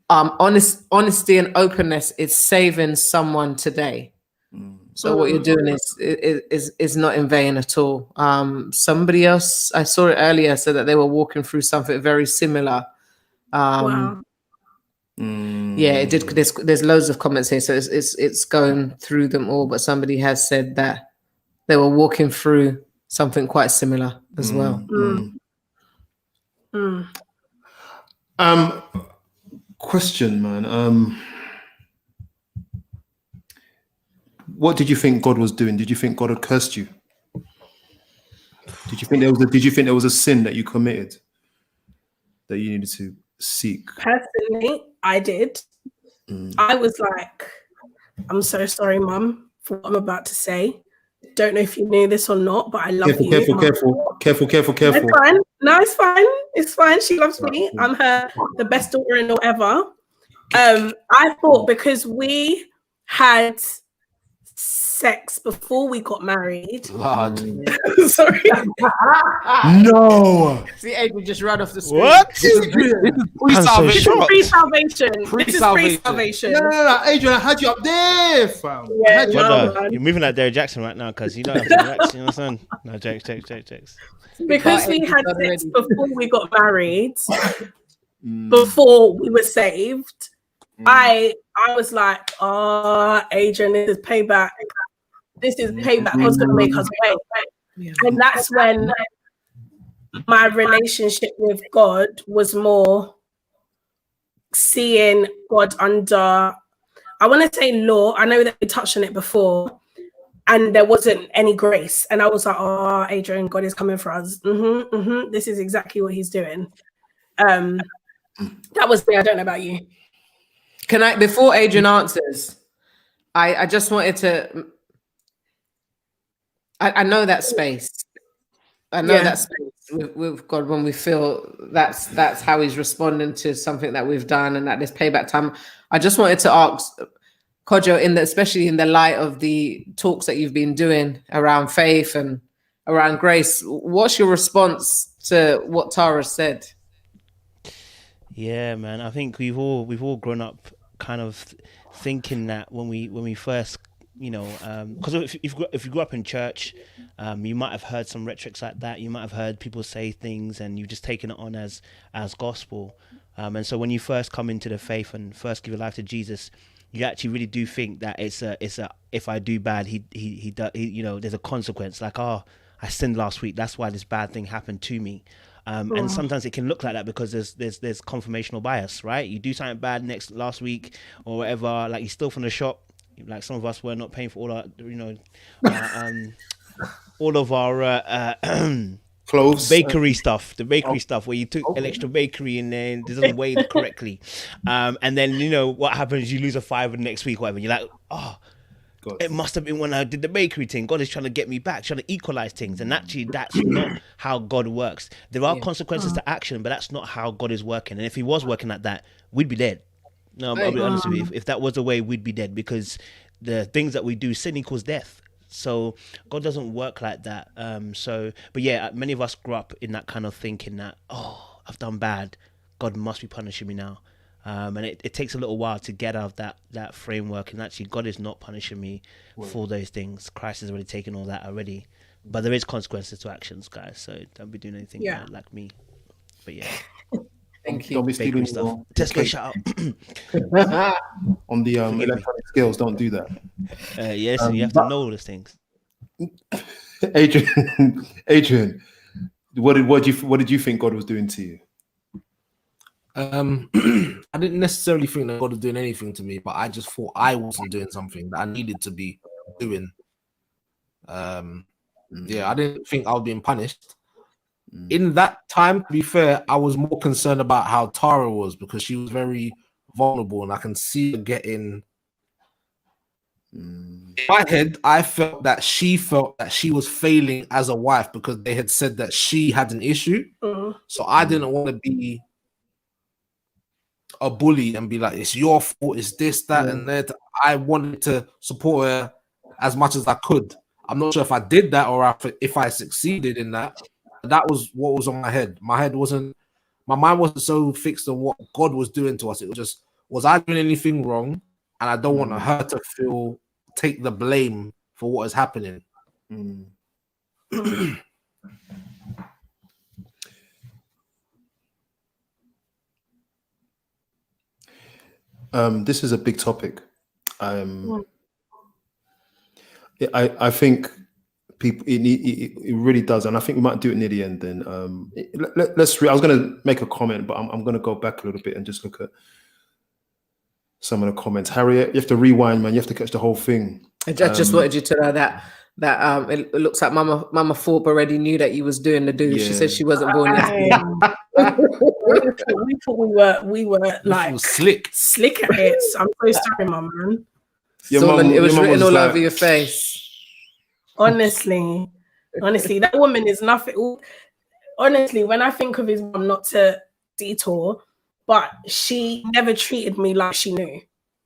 honesty and openness is saving someone today. So what you're doing is not in vain at all. Somebody else, I saw it earlier, said that they were walking through something very similar.
Wow.
Yeah, it did. There's loads of comments here, so it's going through them all. But somebody has said that they were walking through something quite similar as well.
Question, man. What did you think God was doing? Did you think God had cursed you? Did you think there was a sin that you committed that you needed to seek?
Personally, I did. I was like, I'm so sorry, Mum, for what I'm about to say. Don't know if you knew this or not, but I love you.
Careful.
It's fine. No, it's fine. It's fine. She loves me. I'm the best daughter-in-law ever. I thought because we had sex before we got married. Sorry.
No.
See, Adrian just ran off the screen.
What?
This is pre-salvation.
No. Adrian, I had you up there, fam.
Yeah,
you're moving like Derek Jackson right now because you don't have to relax. You know what I'm saying? No, jokes.
Because we had sex before we got married, before we were saved, I was like, Adrian, this is payback. This is payback. God's gonna make us wait. Yeah. And that's when my relationship with God was more seeing God under, I want to say law. I know that we touched on it before, and there wasn't any grace. And I was like, Adrian, God is coming for us. This is exactly what he's doing. That was me. I don't know about you.
Can I, before Adrian answers, I just wanted to, I know that space. I know that space with God when we feel that's how he's responding to something that we've done and at this payback time. I just wanted to ask Kojo, especially in the light of the talks that you've been doing around faith and around grace, what's your response to what Tara said?
Yeah, man. I think we've all grown up kind of thinking that when we first, because if you grew up in church, you might have heard some rhetorics like that. You might have heard people say things, and you've just taken it on as gospel. And so when you first come into the faith and first give your life to Jesus, you actually really do think that it's a if I do bad, he there's a consequence. Like, I sinned last week, that's why this bad thing happened to me. And sometimes it can look like that because there's confirmational bias, right? You do something bad last week or whatever, like you steal from the shop. Like some of us were not paying for all our, all of our
clothes,
bakery stuff, stuff where you took an extra bakery and then it doesn't weigh correctly, and then what happens? You lose a $5 the next week, or whatever. And you're like, God. It must have been when I did the bakery thing. God is trying to get me back, trying to equalize things, and actually, that's not how God works. There are consequences to action, but that's not how God is working. And if He was working like that, we'd be dead. No, I'll be honest with you. If that was the way, we'd be dead, because the things that we do, sin equals death. So God doesn't work like that. But yeah, many of us grew up in that kind of thinking that, I've done bad, God must be punishing me now. And it takes a little while to get out of that framework. And actually, God is not punishing me for those things. Christ has already taken all that already. But there is consequences to actions, guys. So don't be doing anything like me. But yeah.
Thank you.
Don't be stealing
stuff. Tesco, shout out.
On the electronic scales, don't do that.
Yes, you have to know all those things.
Adrian, what did you think God was doing to you?
I didn't necessarily think that God was doing anything to me, but I just thought I wasn't doing something that I needed to be doing. Yeah, I didn't think I was being punished. In that time, to be fair, I was more concerned about how Tara was because she was very vulnerable, and I can see her getting. In my head, I felt that she was failing as a wife because they had said that she had an issue. So I didn't want to be a bully and be like, it's your fault, it's this, that, and that. I wanted to support her as much as I could. I'm not sure if I did that or if I succeeded in that. That was what was on my head. My mind wasn't so fixed on what God was doing to us. It was just, was I doing anything wrong? And I don't want her to take the blame for what is happening.
This is a big topic. I think people, it really does, and I think we might do it near the end. Then let's. I was going to make a comment, but I'm going to go back a little bit and just look at some of the comments. Harriet, you have to rewind, man. You have to catch the whole thing.
I just wanted you to know that it looks like Mama Thorpe already knew that you was doing the do. Yeah. She said she wasn't born yet.
We thought we were like
slick
at it. I'm so sorry, Mum, man.
It was written all over your face.
Honestly, that woman is nothing. Honestly, when I think of his mum, not to detour, but she never treated me like she knew.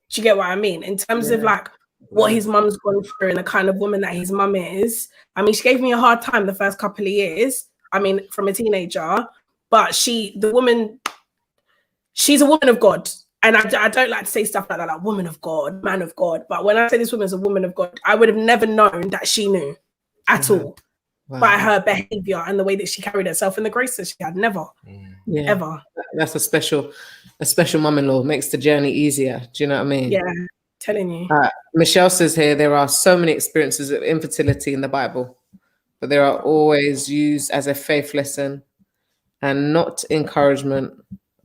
Do you get what I mean? In terms of like what his mum's gone through and the kind of woman that his mum is. I mean, she gave me a hard time the first couple of years. I mean, from a teenager, but she's a woman of God. And I don't like to say stuff like that, like woman of God, man of God. But when I say this woman is a woman of God, I would have never known that she knew at all by her behavior and the way that she carried herself and the grace that she had. Never, ever.
That's a special mum-in-law. Makes the journey easier. Do you know what I mean?
Yeah, telling you.
Michelle says here, there are so many experiences of infertility in the Bible, but they are always used as a faith lesson and not encouragement.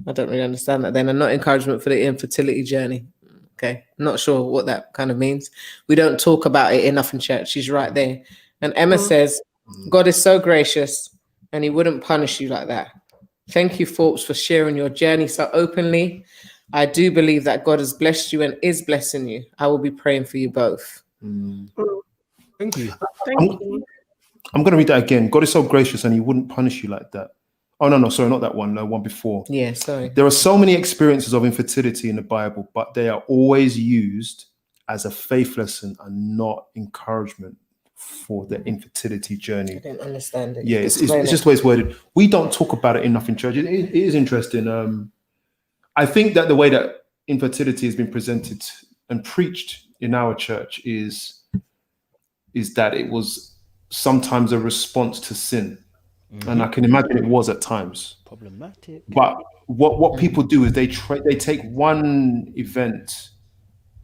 I don't really understand that then, and not encouragement for the infertility journey. Okay, not sure what that kind of means. We don't talk about it enough in church. She's right there. And Emma says, God is so gracious and he wouldn't punish you like that. Thank you, Thorpes, for sharing your journey so openly. I do believe that God has blessed you and is blessing you. I will be praying for you both.
Thank you.
I'm going to read that again. God is so gracious and he wouldn't punish you like that. Oh, no, sorry, not that one. No, one before.
Yeah, sorry.
There are so many experiences of infertility in the Bible, but they are always used as a faith lesson and not encouragement for the infertility journey.
I didn't understand it.
Yeah, it's just the way it's worded. We don't talk about it enough in church. It is interesting. I think that the way that infertility has been presented and preached in our church is that it was sometimes a response to sin. And I can imagine it was at times
problematic.
But what people do is they take one event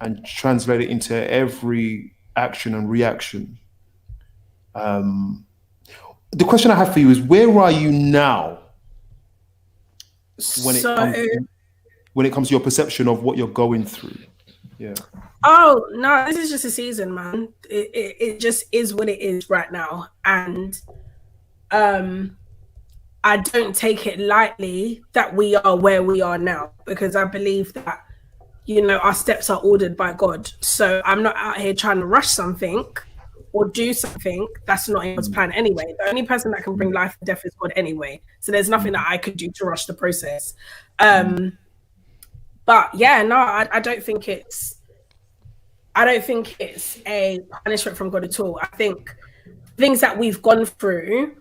and translate it into every action and reaction. The question I have for you is, where are you now when it comes to your perception of what you're going through? Yeah.
Oh no, this is just a season, man. It just is what it is right now, and I don't take it lightly that we are where we are now, because I believe that, you know, our steps are ordered by God. So I'm not out here trying to rush something or do something that's not in God's plan anyway. The only person that can bring life and death is God anyway. So there's nothing that I could do to rush the process. But yeah, no, I don't think it's a punishment from God at all. I think things that we've gone through,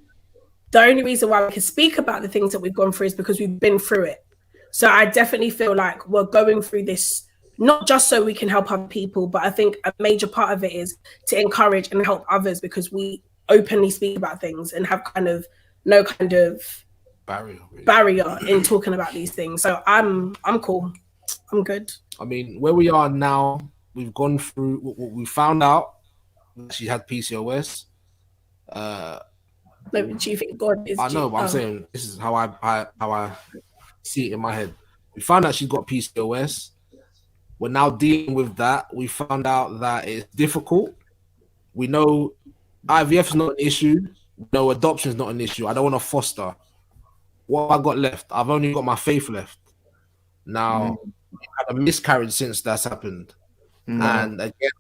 the only reason why we can speak about the things that we've gone through is because we've been through it. So I definitely feel like we're going through this not just so we can help other people, but I think a major part of it is to encourage and help others, because we openly speak about things and have kind of no kind of barrier in talking about these things. So I'm cool. I'm good.
I mean, where we are now, we've gone through what we found out. She had PCOS.
Do you think God is?
I know, but I'm saying this is how I see it in my head. We found out she's got PCOS. We're now dealing with that. We found out that it's difficult. We know IVF is not an issue. No, adoption is not an issue. I don't want to foster. What have I got left? I've only got my faith left. Now, I've had a miscarriage since that's happened. And again,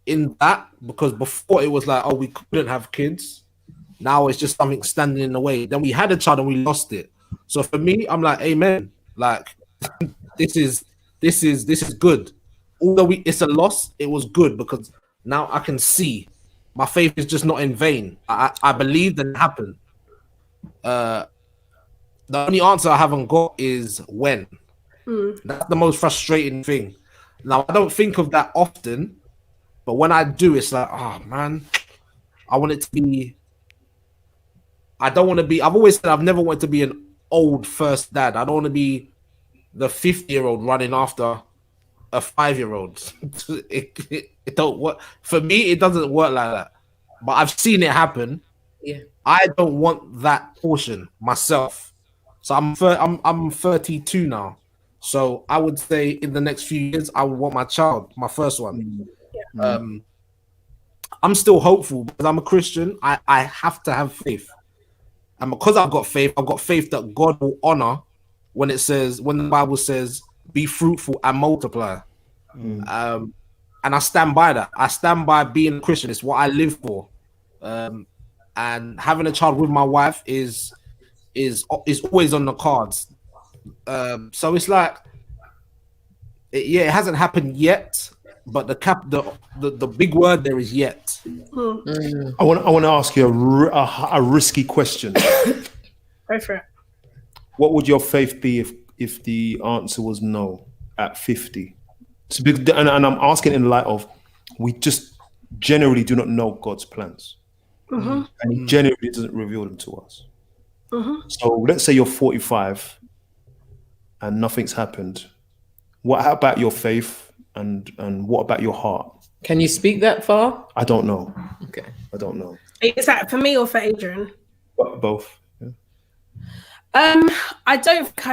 in that, because before it was like, oh, we couldn't have kids. Now it's just something standing in the way. Then we had a child and we lost it. So for me, I'm like, amen. Like, this is good. Although it's a loss, it was good because now I can see my faith is just not in vain. I believe that it happened. The only answer I haven't got is when. That's the most frustrating thing. Now, I don't think of that often, but when I do, it's like, oh man, I want it to be. I don't want to be. I've always said I've never wanted to be an old first dad. I don't want to be the 50-year-old running after a 5-year-old. It don't work for me. It doesn't work like that. But I've seen it happen.
Yeah,
I don't want that portion myself. So I'm 32 now. So I would say in the next few years, I would want my child, my first one. I'm still hopeful because I'm a Christian. I have to have faith. And because I've got faith that God will honor when the Bible says, be fruitful and multiply. And I stand by that. I stand by being a Christian. It's what I live for. And having a child with my wife is always on the cards. So it's like, it hasn't happened yet, but the big word there is yet.
I want to ask you a risky question.
Go for it.
What would your faith be if the answer was no at 50? And I'm asking in light of we just generally do not know God's plans, and He generally doesn't reveal them to us. So let's say you're 45 and nothing's happened. What about your faith and what about your heart?
Can you speak that far?
I don't know.
Okay,
I don't know.
Is that for me or for Adrian?
Both. Yeah.
I don't think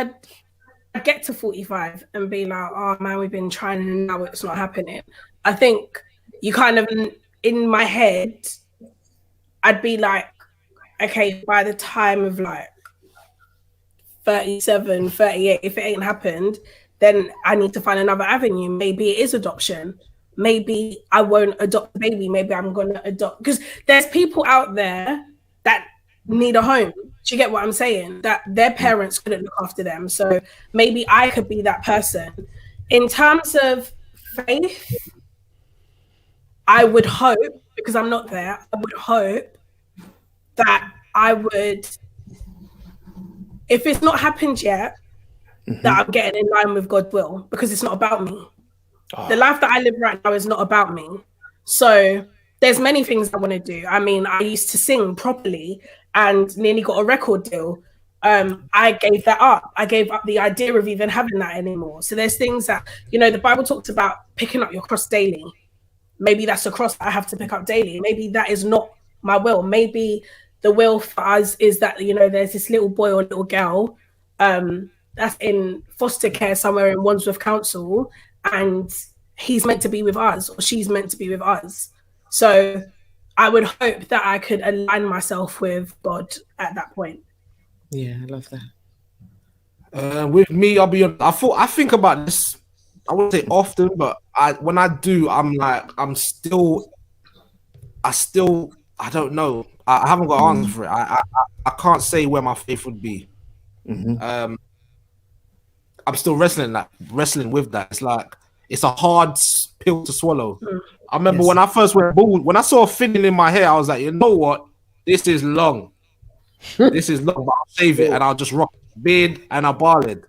I'd get to 45 and be like, oh man, we've been trying and now it's not happening. I think you kind of, in my head, I'd be like, okay, by the time of like 37, 38, if it ain't happened, then I need to find another avenue. Maybe it is adoption. Maybe I won't adopt the baby. Maybe I'm going to adopt. Because there's people out there that need a home. Do you get what I'm saying? That their parents couldn't look after them. So maybe I could be that person. In terms of faith, I would hope, because I'm not there, I would hope that I would, if it's not happened yet, that I'm getting in line with God's will, because it's not about me. The life that I live right now is not about me. So there's many things I want to do. I mean, I used to sing properly and nearly got a record deal. I gave that up. I gave up the idea of even having that anymore. So there's things that, the Bible talks about picking up your cross daily. Maybe that's a cross that I have to pick up daily. Maybe that is not my will. Maybe the will for us is that, there's this little boy or little girl that's in foster care somewhere in Wandsworth Council, and he's meant to be with us or she's meant to be with us. So I would hope that I could align myself with God at that point.
Yeah, I love that.
With me, I'll be honest, I think about this, I wouldn't say often, but when I do, I'm like, I don't know. I haven't got an answer for it. I can't say where my faith would be. I'm still wrestling with that. It's like, it's a hard pill to swallow. I remember when I first went bald, when I saw a thinning in my hair, I was like, you know what? This is long. This is long, but I'll save it and I'll just rock beard and a ballad.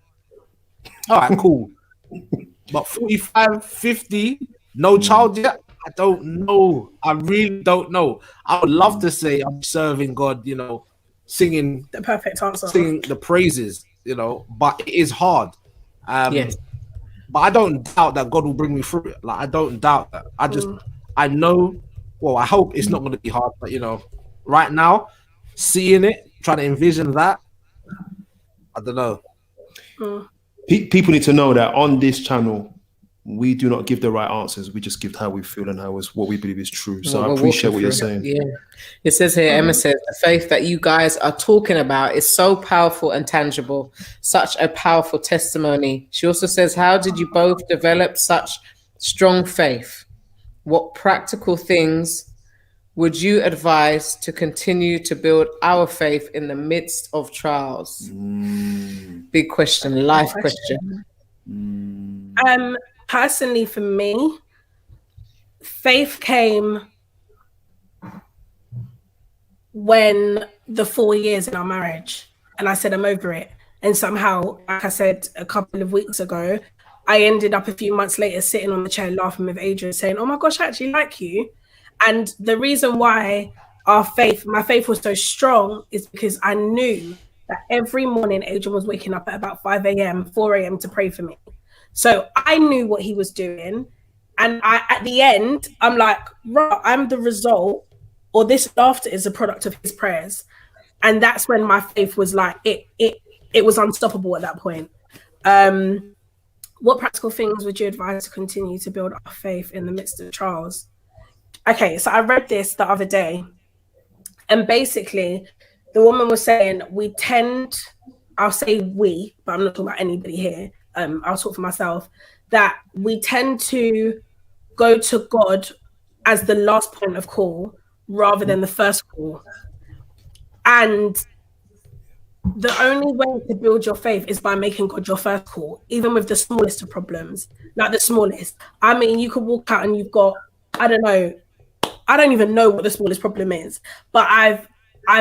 All right, cool. But 45, 50, no child yet? I don't know. I really don't know. I would love to say I'm serving God, singing
The perfect answer.
Singing the praises, but it is hard.
Yes.
But I don't doubt that God will bring me through it. Like, I don't doubt that. I know, well, I hope it's not going to be hard, but right now, seeing it, trying to envision that, I don't know.
People need to know that on this channel, we do not give the right answers. We just give how we feel and what we believe is true. So
What
I
we're
appreciate
walking
what you're
through.
saying.
Yeah. It says here, Emma says, the faith that you guys are talking about is so powerful and tangible. Such a powerful testimony. She also says, how did you both develop such strong faith? What practical things would you advise to continue to build our faith in the midst of trials? Big question, life question.
Personally, for me, faith came when the 4 years in our marriage, and I said I'm over it. And somehow, like I said a couple of weeks ago, I ended up a few months later sitting on the chair laughing with Adrian, saying, "Oh my gosh, I actually like you." And the reason why my faith was so strong is because I knew that every morning Adrian was waking up at about 5 a.m., 4 a.m. to pray for me. So I knew what he was doing. And at the end, I'm like, right, I'm the result, or this laughter is a product of his prayers. And that's when my faith was like, it was unstoppable at that point. What practical things would you advise to continue to build our faith in the midst of trials? Okay, so I read this the other day, and basically the woman was saying I'll say we, but I'm not talking about anybody here. I'll talk for myself, that we tend to go to God as the last point of call rather than the first call. And the only way to build your faith is by making God your first call, even with the smallest of problems, like the smallest. I mean, you could walk out and you've got, I don't even know what the smallest problem is, but I've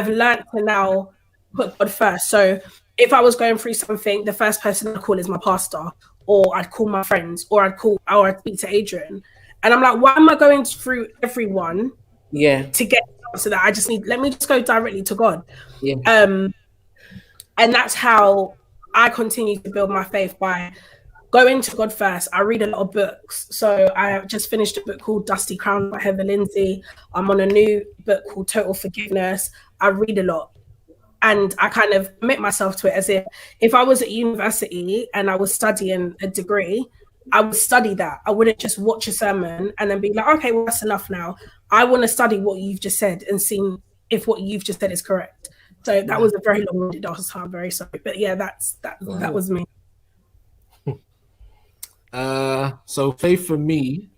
learned to now put God first. So if I was going through something, the first person I'd call is my pastor, or I'd call my friends, or I'd speak to Adrian. And I'm like, why am I going through everyone to get so that let me just go directly to God. And that's how I continue to build my faith, by going to God first. I read a lot of books. So I just finished a book called Dusty Crown by Heather Lindsay. I'm on a new book called Total Forgiveness. I read a lot. And I kind of commit myself to it as if I was at university and I was studying a degree, I would study that. I wouldn't just watch a sermon and then be like, okay, well, that's enough now. I want to study what you've just said and see if what you've just said is correct. So that was a very long-winded answer. I'm very sorry. But yeah, that was me.
So faith for me,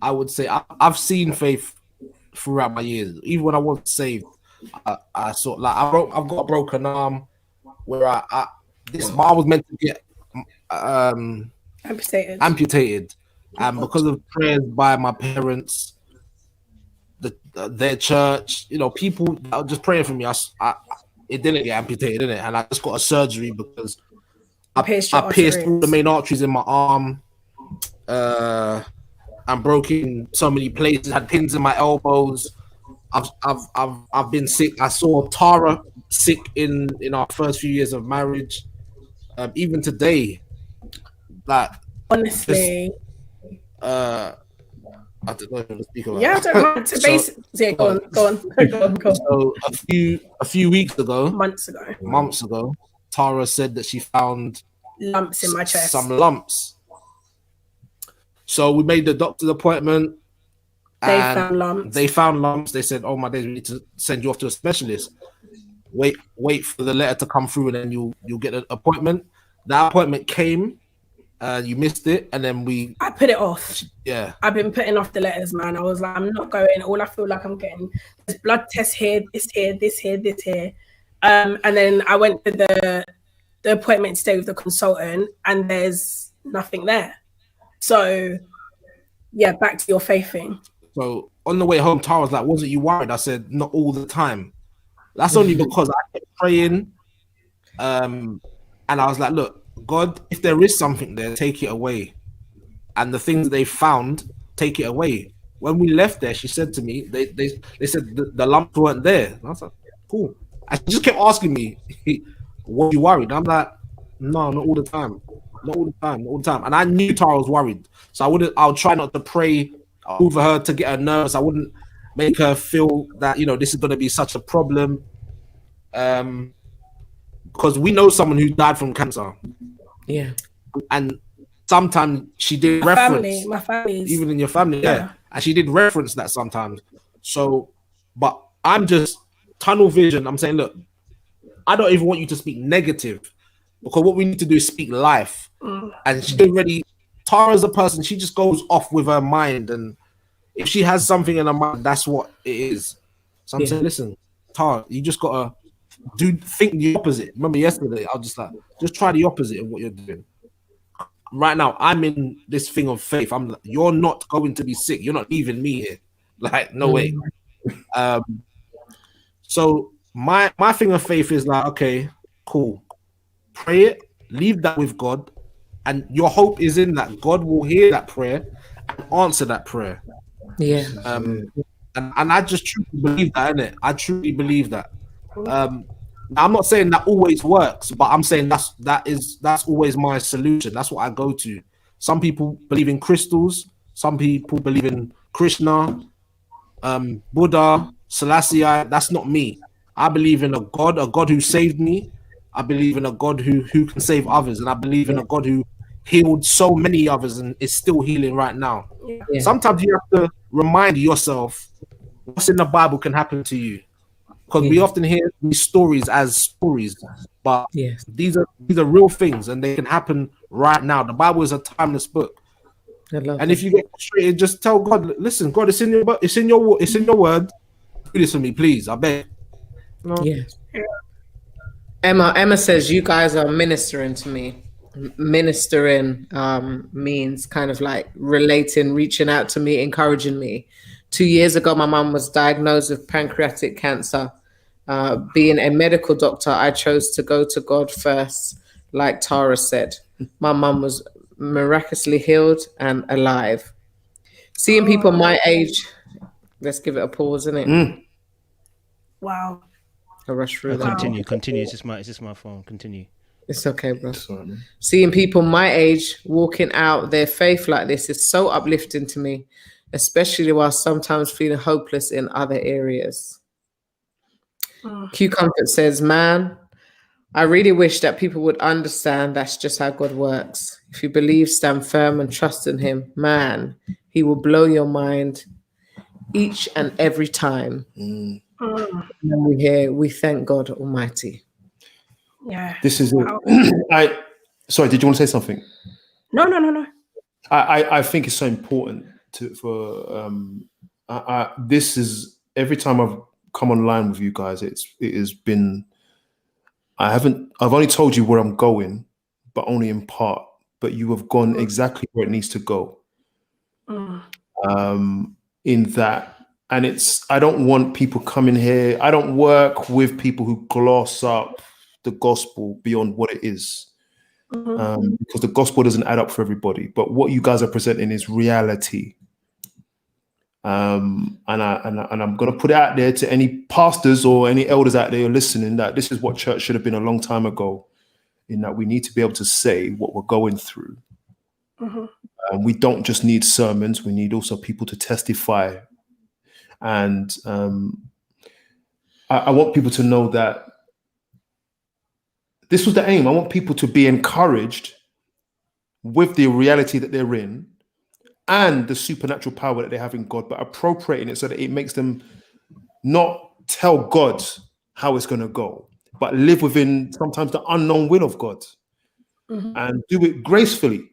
I would say I've seen faith throughout my years. Even when I wasn't saved, I sort like I've got a broken arm where I was meant to get amputated, and because of prayers by my parents, their church, people that were just praying for me, it didn't get amputated, didn't it? And I just got a surgery because I pierced all the main arteries in my arm. I'm broken so many places, had pins in my elbows. I've been sick. I saw Tara sick in our first few years of marriage. Even today, like
honestly,
I don't know to speak about.
Yeah, I don't mind. Go on.
So a few weeks ago,
months ago,
Tara said that she found
lumps in my chest.
Some lumps. So we made the doctor's appointment.
They found lumps.
They said, "Oh my days, we need to send you off to a specialist. Wait for the letter to come through, and then you'll get an appointment." That appointment came. You missed it, and then
I put it off.
Yeah,
I've been putting off the letters, man. I was like, I'm not going. All I feel like I'm getting is blood tests here, this here. And then I went to the appointment today with the consultant, and there's nothing there. So yeah, back to your faith thing.
So on the way home, Tara was like, "Wasn't you worried?" I said, "Not all the time." That's only because I kept praying. And I was like, "Look, God, if there is something there, take it away. And the things they found, take it away." When we left there, she said to me, they said the lumps weren't there. And I was like, cool. And she just kept asking me, "Were you worried?" And I'm like, "No, not all the time. Not all the time. And I knew Tara was worried. So I would try not to pray over her to get her nervous. I wouldn't make her feel that, this is going to be such a problem. Because we know someone who died from cancer.
Yeah.
And sometimes she did reference,
my family,
even in your family, yeah. And she did reference that sometimes. So, but I'm just tunnel vision. I'm saying, look, I don't even want you to speak negative, because what we need to do is speak life. And she already, Tara's a person, she just goes off with her mind, and if she has something in her mind, that's what it is. So I'm saying, listen, Tara, you just gotta think the opposite. Remember yesterday, I was just like, just try the opposite of what you're doing. Right now, I'm in this thing of faith. I'm like, you're not going to be sick. You're not leaving me here. Like, no way. So my thing of faith is like, okay, cool. Pray it, leave that with God, and your hope is in that God will hear that prayer and answer that prayer.
Yeah.
And I just truly believe that, innit? I truly believe that. I'm not saying that always works, but I'm saying that's always my solution. That's what I go to. Some people believe in crystals, some people believe in Krishna, Buddha, Selassie. That's not me. I believe in a God who saved me. I believe in a God who can save others, and I believe in a God who healed so many others and is still healing right now.
Yeah.
Sometimes you have to remind yourself what's in the Bible can happen to you, because we often hear these stories as stories, but these are real things, and they can happen right now. The Bible is a timeless book. And if you get frustrated, just tell God, listen, God, it's in your word. Do this for me, please. I beg. No.
Yeah. Emma says you guys are ministering to me. Ministering means kind of like relating, reaching out to me, encouraging me. 2 years ago, my mum was diagnosed with pancreatic cancer. Being a medical doctor, I chose to go to God first, like Tara said. My mum was miraculously healed and alive. Seeing people my age, let's give it a pause, innit?
Wow.
I rush through that.
Continue. It's just my phone. Continue.
It's okay, bro. Seeing people my age walking out their faith like this is so uplifting to me, especially while sometimes feeling hopeless in other areas. Q Comfort says, man, I really wish that people would understand that's just how God works. If you believe, stand firm and trust in him, man, he will blow your mind each and every time. And we thank God Almighty.
Yeah.
This is it. Sorry, did you want to say something?
No.
I think it's so important this is, every time I've come online with you guys, it has been, I've only told you where I'm going, but only in part, but you have gone exactly where it needs to go. In that, and I don't want people coming here. I don't work with people who gloss up the gospel beyond what it is, because the gospel doesn't add up for everybody. But what you guys are presenting is reality. And I'm going to put it out there to any pastors or any elders out there who are listening, that this is what church should have been a long time ago, in that we need to be able to say what we're going through. We don't just need sermons, we need also people to testify. And I want people to know that this was the aim. I want people to be encouraged with the reality that they're in and the supernatural power that they have in God, but appropriating it so that it makes them not tell God how it's going to go, but live within sometimes the unknown will of God, and do it gracefully,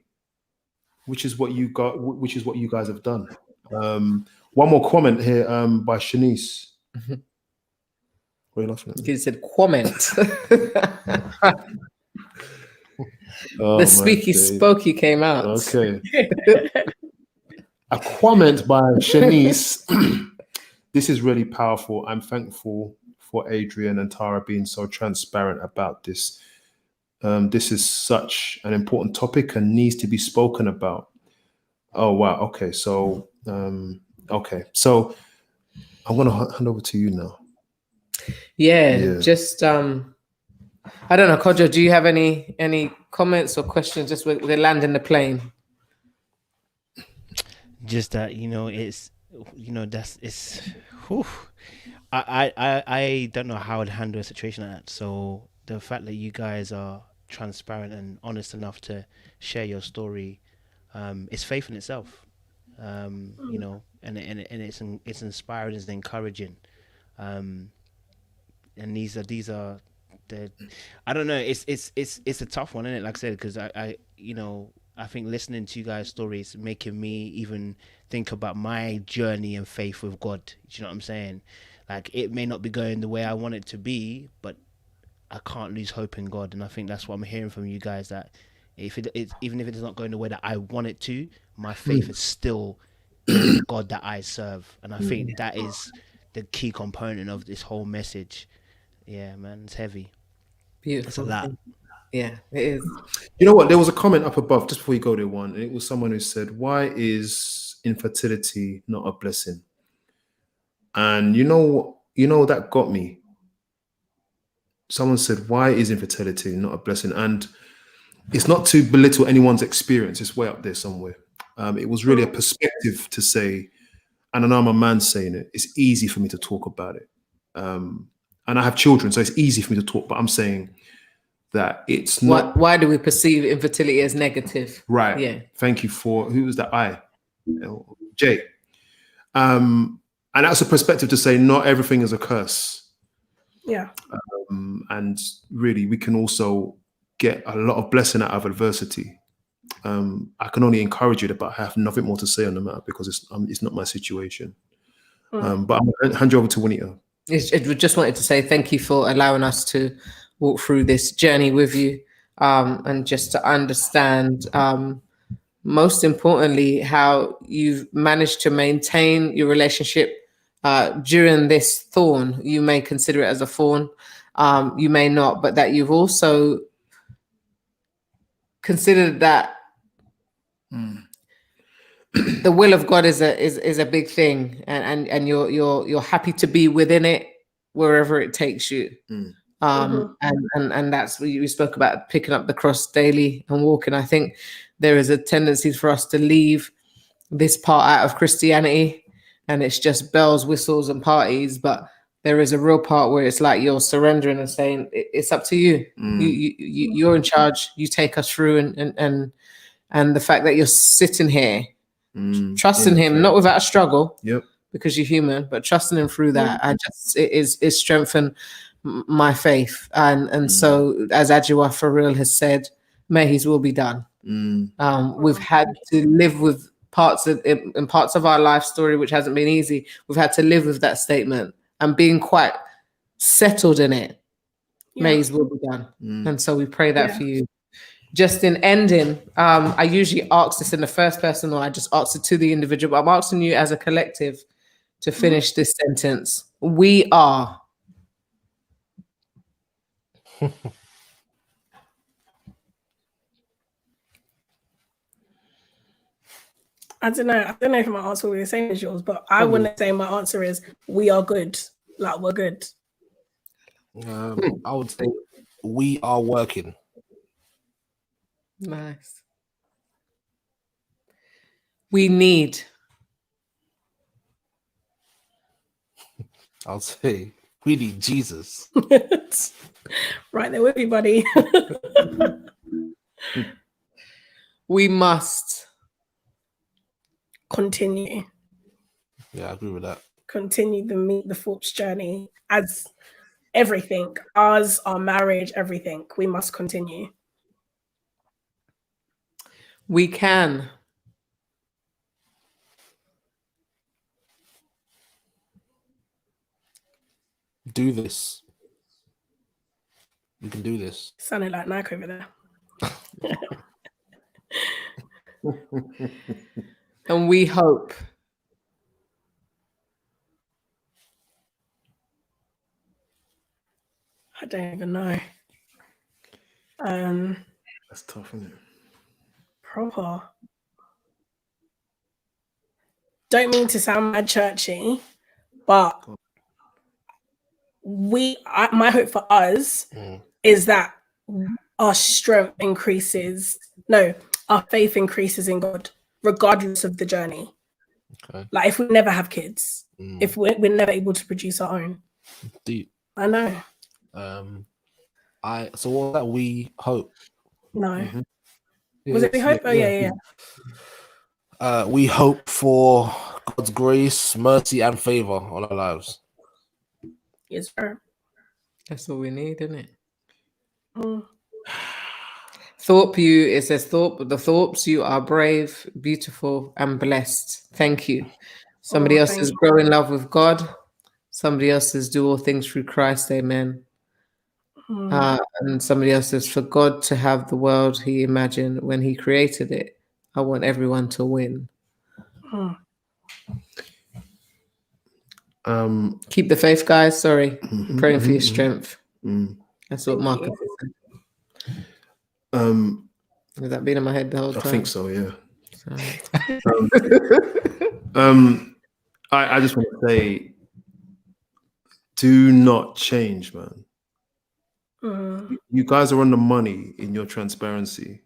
which is what you guys have done. One more comment here by Shanice. What are you laughing at?
He said comment. The spooky came out.
Okay. A comment by Shanice. This is really powerful. I'm thankful for Adrian and Tara being so transparent about this. This is such an important topic and needs to be spoken about. Oh, wow. Okay. So, So I'm going to hand over to you now.
Yeah. Just, I don't know, Kojo, do you have any comments or questions just with the landing the plane?
Just that, I don't know how I'd handle a situation like that. So the fact that you guys are transparent and honest enough to share your story It's faith in itself. You know, and it's inspiring, it's encouraging. And these are the, I don't know, it's a tough one, isn't it? Like I said, because I you know, I think listening to you guys' stories making me even think about my journey and faith with God. Do you know what I'm saying? Like, it may not be going the way I want it to be, but I can't lose hope in God. And I think that's what I'm hearing from you guys, that even if it is not going the way that I want it to, my faith is still in the God that I serve. And I think that is the key component of this whole message. Yeah, man, it's heavy.
Beautiful.
It's a lot.
Yeah, it is.
You know what? There was a comment up above just before you go there, one. And it was someone who said, "Why is infertility not a blessing?" And you know that got me. Someone said, "Why is infertility not a blessing?" And it's not to belittle anyone's experience. It's way up there somewhere. It was really a perspective to say, and I know I'm a man saying it, it's easy for me to talk about it. And I have children, so it's easy for me to talk, but I'm saying that it's not.
Why do we perceive infertility as negative?
Right.
Yeah.
Thank you for, who was that? Jay. And that's a perspective to say not everything is a curse.
Yeah.
And really, we can also get a lot of blessing out of adversity. I can only encourage you, but I have nothing more to say on the matter because it's not my situation. But I'm going to hand you over to Juanita.
I just wanted to say thank you for allowing us to walk through this journey with you, and just to understand, most importantly, how you've managed to maintain your relationship during this thorn. You may consider it as a thorn, you may not, but that you've also considered that the will of God is a big thing, and you're happy to be within it wherever it takes you. And that's what you spoke about, picking up the cross daily and walking. I think there is a tendency for us to leave this part out of Christianity, and it's just bells, whistles, and parties. But there is a real part where it's like you're surrendering and saying, "It's up to you. You're in charge. You take us through." And the fact that you're sitting here, trusting Him, not without a struggle, because you're human, but trusting Him through that, it strengthened my faith. And so, as Adjoa for real has said, may His will be done. We've had to live with parts of our life story which hasn't been easy. We've had to live with that statement and being quite settled in it. May His will be done. And so we pray that for you. Just in ending, I usually ask this in the first person, or I just ask it to the individual, but I'm asking you as a collective to finish this sentence. We are.
I don't know if my answer will be the same as yours, but I want to say my answer is we are good. Like, we're good.
I would say we are working.
Nice. We need.
I'll say we need Jesus.
Right there with you, buddy.
We must
continue.
Yeah, I agree with that.
Continue the Meet the Thorpes journey as everything, ours, our marriage, everything. We must continue.
We can.
Do this. We can do this.
Sounded like Nike over there.
And we hope.
I don't even know.
That's tough, isn't it?
Proper. Don't mean to sound mad churchy, but my hope for us is that our strength increases. No, our faith increases in God, regardless of the journey.
Okay.
Like, if we never have kids, if we're never able to produce our own.
Deep.
I know.
So what was that? We hope.
No. Was it We Hope? Oh, yeah.
We hope for God's grace, mercy, and favor on our lives.
Yes, sir.
That's all we need, isn't it?
Mm.
Thorpe, it says Thorpe, the Thorpes, you are brave, beautiful, and blessed. Thank you. Somebody else says grow in love with God. Somebody else says do all things through Christ. Amen. And somebody else says for God to have the world he imagined when he created it, I want everyone to win. Keep the faith, guys. Sorry. Praying for your strength. That's what Marcus said. Has that been in my head the whole time?
I think so, yeah. I just want to say, do not change, man. You guys are on the money in your transparency,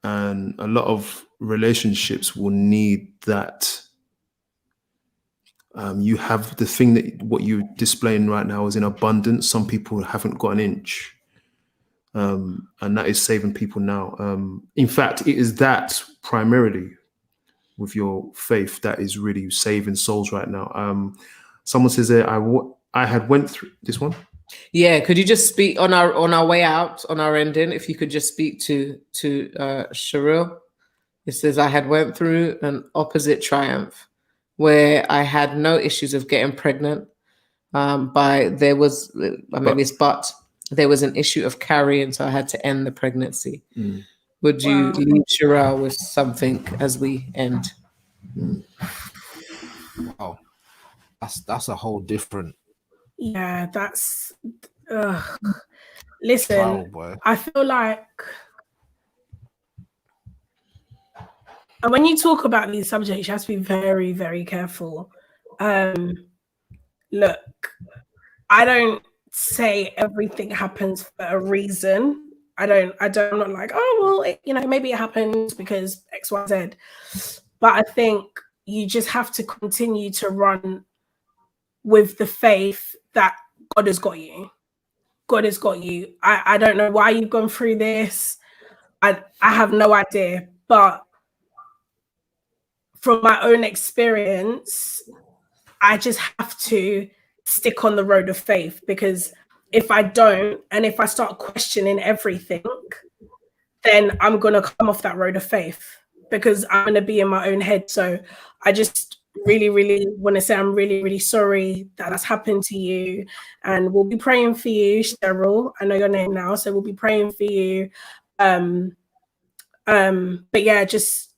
and a lot of relationships will need that. You have the thing that what you're displaying right now is in abundance. Some people haven't got an inch. And that is saving people now. In fact, it is that primarily with your faith that is really saving souls right now. Someone says that I had went through this one.
Yeah, could you just speak on our way out, on our ending? If you could just speak to Cheryl. It says I had went through an opposite triumph where I had no issues of getting pregnant. There was an issue of carrying, so I had to end the pregnancy. Would you leave Cheryl with something as we end?
Wow, that's a whole different.
Yeah, that's. Listen,
trial, boy.
I feel like, and when you talk about these subjects, you have to be very, very careful. Look, I don't say everything happens for a reason. I'm not like, oh, well, maybe it happens because X, Y, Z. But I think you just have to continue to run with the faith that God has got you. God has got you. I don't know why you've gone through this. I have no idea. But from my own experience, I just have to stick on the road of faith, because if I don't, and if I start questioning everything, then I'm going to come off that road of faith, because I'm going to be in my own head. So I just really, really want to say I'm really, really sorry that that's happened to you. And we'll be praying for you, Cheryl. I know your name now, so we'll be praying for you. But yeah, just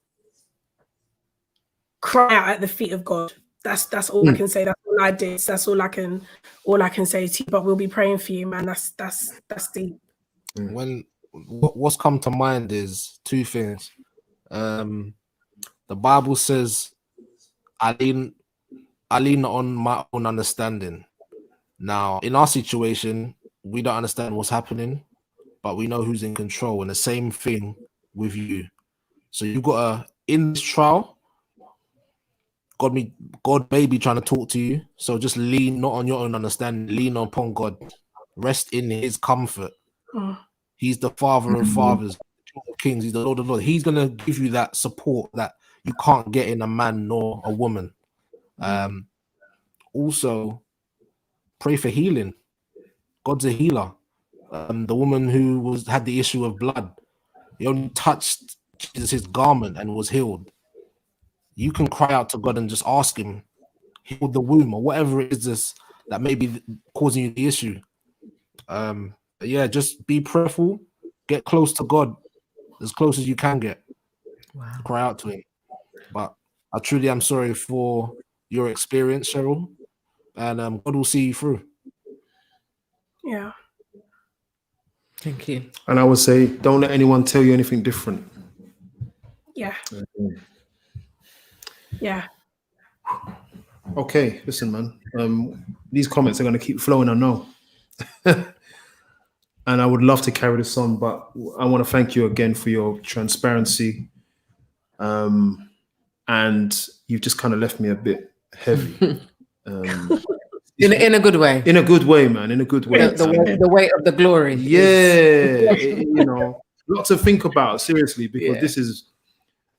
cry out at the feet of God. That's all I can say. That's all I did. That's all I can say to you. But we'll be praying for you, man. That's deep.
When what's come to mind is two things. The Bible says, I lean on my own understanding. Now, in our situation, we don't understand what's happening, but we know who's in control. And the same thing with you. So you got in this trial, God may be trying to talk to you. So just lean not on your own understanding, lean upon God. Rest in his comfort. He's the Father of fathers, King of kings, he's the Lord of lords. He's gonna give you that support that you can't get in a man nor a woman. Also, pray for healing. God's a healer. The woman who had the issue of blood, he only touched Jesus' garment and was healed. You can cry out to God and just ask him, heal the womb or whatever it is that may be causing you the issue. Yeah, just be prayerful, get close to God, as close as you can get.
Wow.
Cry out to him. But I truly am sorry for your experience, Cheryl, and God will see you through.
Yeah.
Thank you.
And I would say, don't let anyone tell you anything different.
Yeah. Yeah.
Okay, listen, man. These comments are going to keep flowing, I know. And I would love to carry this on, but I want to thank you again for your transparency. And you've just kind of left me a bit heavy.
In a good way.
In a good way, man. In a good way.
The weight of the glory.
Yeah. lot to think about, seriously, because
Yeah.
this is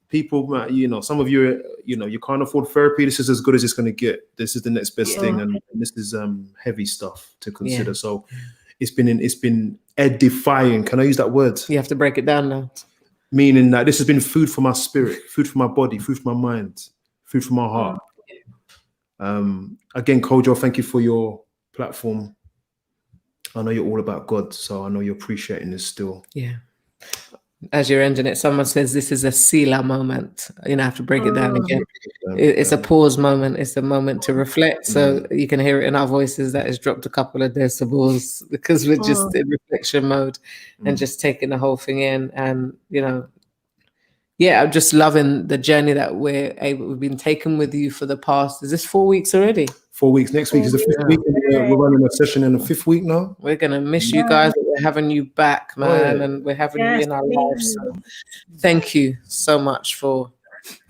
people, you know, some of you, you know, you can't afford therapy. This is as good as it's going to get. This is the next best thing. And this is heavy stuff to consider.
Yeah.
So it's been edifying. Can I use that word?
You have to break it down now.
Meaning that this has been food for my spirit, food for my body, food for my mind, food for my heart. Again, Kojo, thank you for your platform. I know you're all about God, so I know you're appreciating this still.
Yeah. As you're ending it, someone says this is a Sila moment. You know, I have to break it down again. It's a pause moment. It's a moment to reflect. So you can hear it in our voices that has dropped a couple of decibels because we're just in reflection mode and just taking the whole thing in. And, you know, yeah, I'm just loving the journey that we've been taking with you for the past, is this 4 weeks already?
4 weeks. Next week is the 5th week. We're running a session in the 5th week now.
We're going to miss you guys. We're having you back, man. And we're having you in our lives. So thank you so much for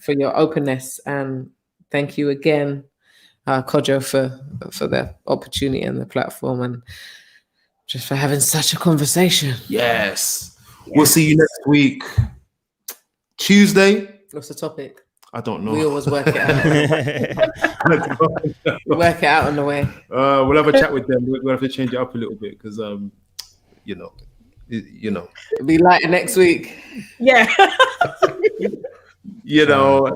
your openness. And thank you again, Kojo, for the opportunity and the platform and just for having such a conversation.
Yes. We'll see you next week. Tuesday.
What's the topic?
I don't know.
We always work it out. Work it out on the way.
We'll have a chat with them. We'll have to change it up a little bit because, you know.
It'll be lighter next week.
Yeah.
you know.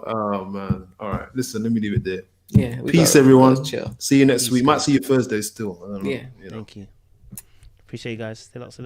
Oh man. All right. Listen, let me leave it there.
Yeah.
Peace, everyone.
Chill.
See you next week. Might see you Thursday still. I don't know,
Yeah.
you know.
Thank you. Appreciate you guys. Stay lots of